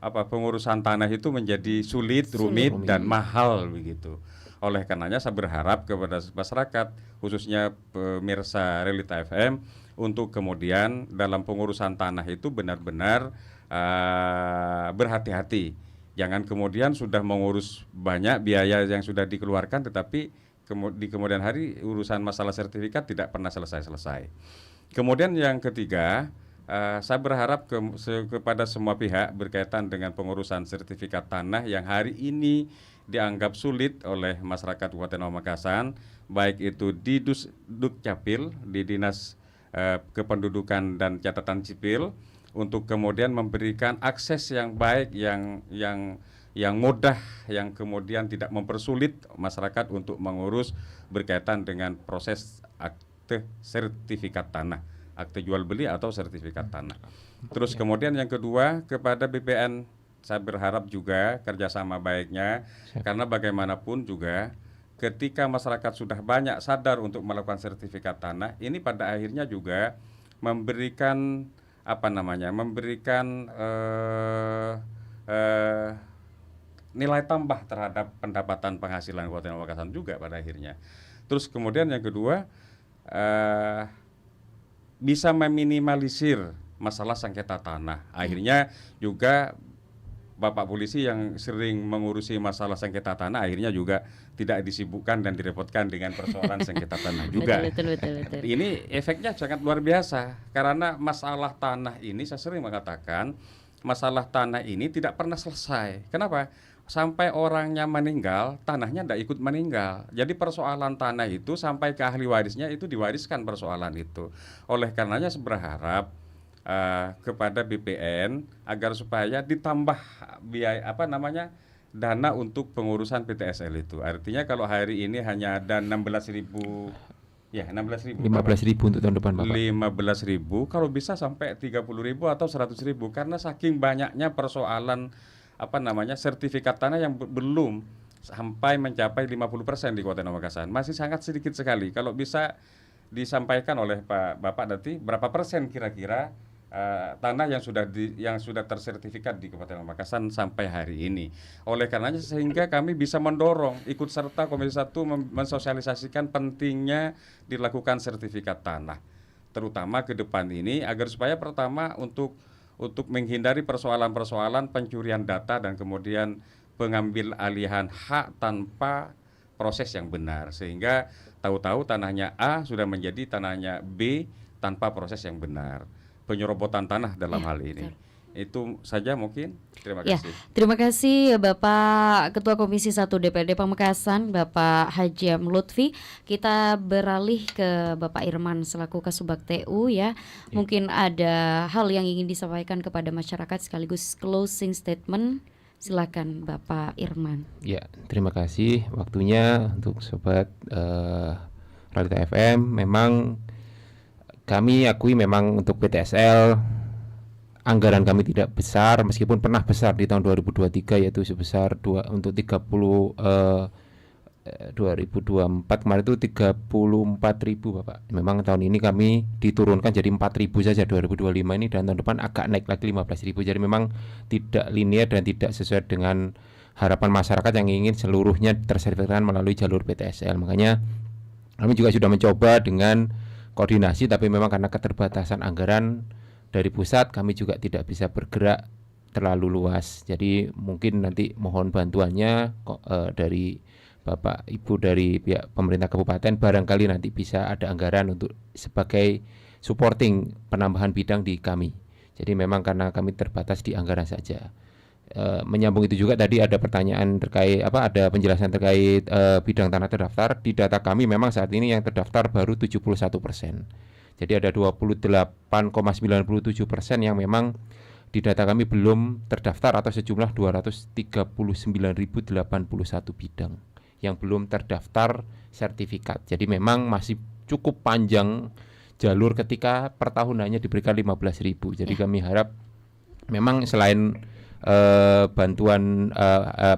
pengurusan tanah itu menjadi sulit, rumit dan mahal begitu. Oleh karenanya saya berharap kepada masyarakat, khususnya pemirsa Realita FM, untuk kemudian dalam pengurusan tanah itu benar-benar berhati-hati. Jangan kemudian sudah mengurus banyak biaya yang sudah dikeluarkan, tetapi di kemudian hari urusan masalah sertifikat tidak pernah selesai-selesai. Kemudian yang ketiga, saya berharap kepada semua pihak berkaitan dengan pengurusan sertifikat tanah yang hari ini dianggap sulit oleh masyarakat Kabupaten Pamekasan, baik itu di Dukcapil, di Dinas Kependudukan dan Catatan Sipil, untuk kemudian memberikan akses yang baik, yang mudah, yang kemudian tidak mempersulit masyarakat untuk mengurus berkaitan dengan proses akte sertifikat tanah, akte jual beli atau sertifikat tanah. Terus kemudian yang kedua, kepada BPN saya berharap juga kerjasama baiknya, karena bagaimanapun juga ketika masyarakat sudah banyak sadar untuk melakukan sertifikat tanah, ini pada akhirnya juga memberikan nilai tambah terhadap pendapatan penghasilan Kabupaten Pamekasan juga pada akhirnya. Terus kemudian yang kedua, bisa meminimalisir masalah sengketa tanah. Akhirnya juga Bapak polisi yang sering mengurusi masalah sengketa tanah akhirnya juga tidak disibukkan dan direpotkan dengan persoalan sengketa tanah juga. Betul. Ini efeknya sangat luar biasa, karena masalah tanah ini saya sering mengatakan masalah tanah ini tidak pernah selesai. Kenapa? Sampai orangnya meninggal, tanahnya tidak ikut meninggal. Jadi persoalan tanah itu sampai ke ahli warisnya itu diwariskan persoalan itu. Oleh karenanya saya berharap kepada BPN agar supaya ditambah biaya dana untuk pengurusan PTSL itu. Artinya kalau hari ini hanya ada 16.000 untuk tahun depan, Bapak. 15.000, kalau bisa sampai 30.000 atau 100.000, karena saking banyaknya persoalan sertifikat tanah yang belum sampai mencapai 50% di Kabupaten Pamekasan. Masih sangat sedikit sekali. Kalau bisa disampaikan oleh Pak Bapak nanti berapa persen kira-kira tanah yang sudah tersertifikat di Kabupaten Pamekasan sampai hari ini. Oleh karenanya sehingga kami bisa mendorong ikut serta Komisi 1 mensosialisasikan pentingnya dilakukan sertifikat tanah, terutama ke depan ini agar supaya pertama untuk menghindari persoalan-persoalan pencurian data dan kemudian pengambil alihan hak tanpa proses yang benar, sehingga tahu-tahu tanahnya A sudah menjadi tanahnya B tanpa proses yang benar. Penyerobotan tanah dalam hal ini. Itu saja mungkin. Terima kasih. Terima kasih Bapak Ketua Komisi 1 DPRD Pamekasan, Bapak Haji M. Lutfi. Kita beralih ke Bapak Irman selaku Kasubag TU ya. Mungkin ada hal yang ingin disampaikan kepada masyarakat sekaligus closing statement. Silakan Bapak Irman. Ya, terima kasih waktunya untuk sobat Realita FM. Memang kami akui memang untuk PTSL anggaran kami tidak besar, meskipun pernah besar di tahun 2023 yaitu sebesar untuk 2024 kemarin itu 34.000 Bapak. Memang tahun ini kami diturunkan jadi 4.000 saja 2025 ini, dan tahun depan agak naik lagi 15.000. Jadi memang tidak linear dan tidak sesuai dengan harapan masyarakat yang ingin seluruhnya tersertifikatkan melalui jalur PTSL. Makanya kami juga sudah mencoba dengan koordinasi, tapi memang karena keterbatasan anggaran dari pusat kami juga tidak bisa bergerak terlalu luas. Jadi mungkin nanti mohon bantuannya dari Bapak Ibu dari pihak pemerintah kabupaten, barangkali nanti bisa ada anggaran untuk sebagai supporting penambahan bidang di kami. Jadi memang karena kami terbatas di anggaran saja. Menyambung itu juga tadi ada pertanyaan terkait ada penjelasan terkait bidang tanah terdaftar. Di data kami memang saat ini yang terdaftar baru 71%. Jadi ada 28,97% yang memang di data kami belum terdaftar atau sejumlah 239.081 bidang yang belum terdaftar sertifikat. Jadi memang masih cukup panjang jalur ketika per tahunannya diberikan 15.000. Jadi kami harap memang selain bantuan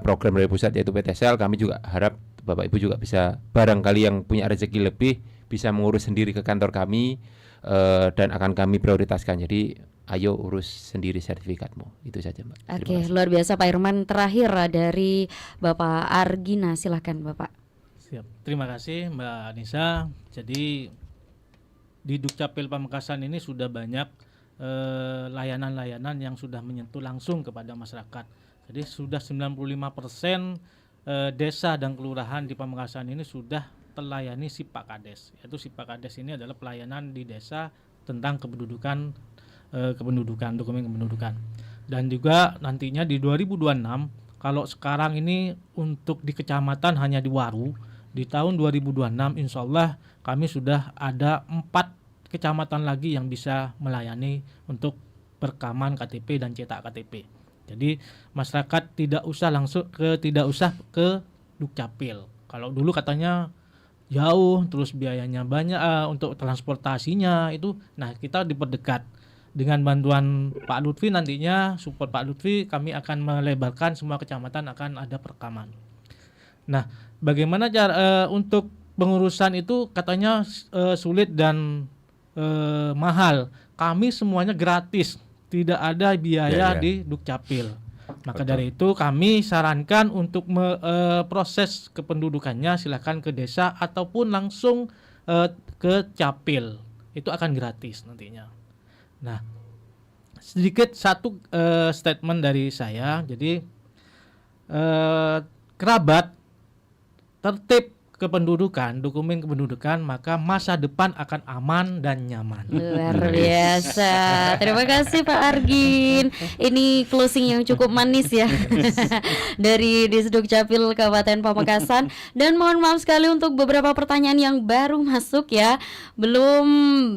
program dari pusat yaitu PTSL, kami juga harap Bapak Ibu juga bisa, barangkali yang punya rezeki lebih, bisa mengurus sendiri ke kantor kami dan akan kami prioritaskan. Jadi ayo urus sendiri sertifikatmu. Itu saja Mbak. Oke, luar biasa Pak Irman. Terakhir dari Bapak Argina, silahkan Bapak. Siap, terima kasih Mbak Anissa. Jadi di Dukcapil Pamekasan ini sudah banyak layanan-layanan yang sudah menyentuh langsung kepada masyarakat. Jadi sudah 95% desa dan kelurahan di Pamekasan ini sudah terlayani SIPA Kades. Yaitu SIPA Kades ini adalah pelayanan di desa tentang kependudukan, dokumen kependudukan. Dan juga nantinya di 2026, kalau sekarang ini untuk di kecamatan hanya di Waru, di tahun 2026 insya Allah kami sudah ada 4 kecamatan lagi yang bisa melayani untuk perekaman KTP dan cetak KTP. Jadi masyarakat tidak usah ke Dukcapil. Kalau dulu katanya jauh, terus biayanya banyak untuk transportasinya itu. Nah, kita diperdekat dengan bantuan Pak Lutfi nantinya, support Pak Lutfi, kami akan melebarkan semua kecamatan akan ada perekaman. Nah, bagaimana cara untuk pengurusan itu katanya sulit dan mahal. Kami semuanya gratis, tidak ada biaya di Dukcapil. Maka dari itu kami sarankan untuk proses kependudukannya silakan ke desa ataupun langsung ke Capil. Itu akan gratis nantinya. Nah, sedikit satu statement dari saya. Jadi kerabat tertib kependudukan, dokumen kependudukan, maka masa depan akan aman dan nyaman. Luar biasa. Terima kasih Pak Argin. Ini closing yang cukup manis ya dari Disduk Capil Kabupaten Pamekasan. Dan mohon maaf sekali untuk beberapa pertanyaan yang baru masuk ya, belum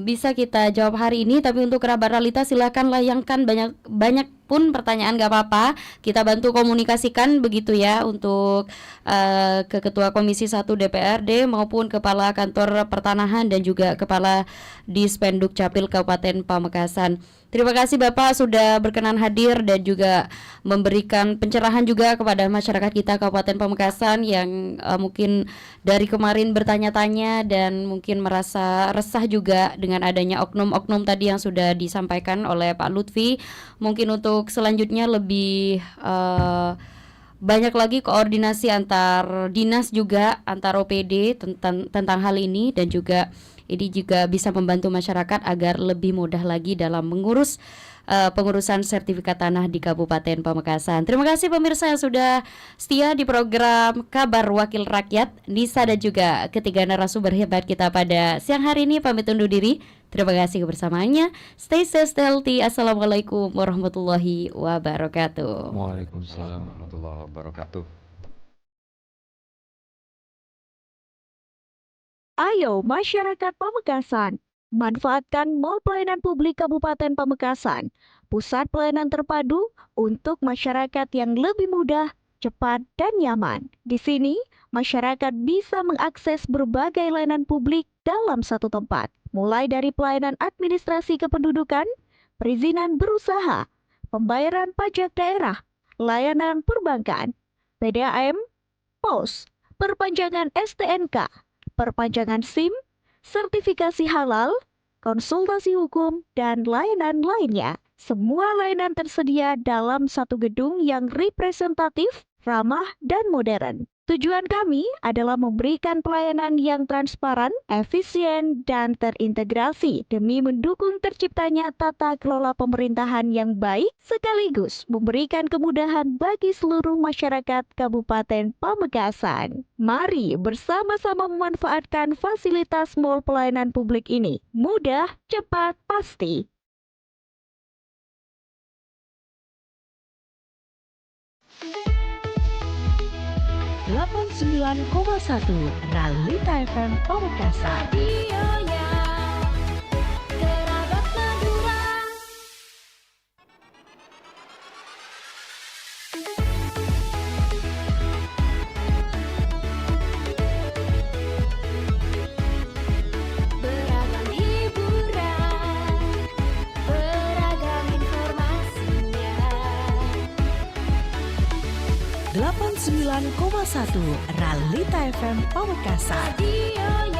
bisa kita jawab hari ini. Tapi untuk kerabat realita silakan layangkan banyak pun pertanyaan, gak apa-apa, kita bantu komunikasikan begitu ya untuk ke Ketua Komisi 1 DPRD maupun Kepala Kantor Pertanahan dan juga Kepala Dispenduk Capil Kabupaten Pamekasan. Terima kasih Bapak sudah berkenan hadir dan juga memberikan pencerahan juga kepada masyarakat kita Kabupaten Pamekasan yang mungkin dari kemarin bertanya-tanya dan mungkin merasa resah juga dengan adanya oknum-oknum tadi yang sudah disampaikan oleh Pak Lutfi. Mungkin untuk selanjutnya lebih banyak lagi koordinasi antar dinas juga, antar OPD tentang hal ini, dan juga ini juga bisa membantu masyarakat agar lebih mudah lagi dalam mengurus pengurusan sertifikat tanah di Kabupaten Pamekasan. Terima kasih pemirsa yang sudah setia di program Kabar Wakil Rakyat. Nisa dan juga ketiga narasumber hebat kita pada siang hari ini pamit undur diri. Terima kasih kebersamaannya. Stay safe, stay healthy. Assalamualaikum warahmatullahi wabarakatuh. Waalaikumsalam warahmatullahi wabarakatuh. Ayo masyarakat Pamekasan, manfaatkan Mall Pelayanan Publik Kabupaten Pamekasan, pusat pelayanan terpadu untuk masyarakat yang lebih mudah, cepat, dan nyaman. Di sini, masyarakat bisa mengakses berbagai layanan publik dalam satu tempat, mulai dari pelayanan administrasi kependudukan, perizinan berusaha, pembayaran pajak daerah, layanan perbankan, PDAM, POS, perpanjangan STNK, perpanjangan SIM, sertifikasi halal, konsultasi hukum, dan layanan lainnya. Semua layanan tersedia dalam satu gedung yang representatif, ramah, dan modern. Tujuan kami adalah memberikan pelayanan yang transparan, efisien, dan terintegrasi demi mendukung terciptanya tata kelola pemerintahan yang baik sekaligus memberikan kemudahan bagi seluruh masyarakat Kabupaten Pamekasan. Mari bersama-sama memanfaatkan fasilitas Mall Pelayanan Publik ini. Mudah, cepat, pasti. Realita FM Pamekasan. 99,1 Realita FM Pamekasan. Radio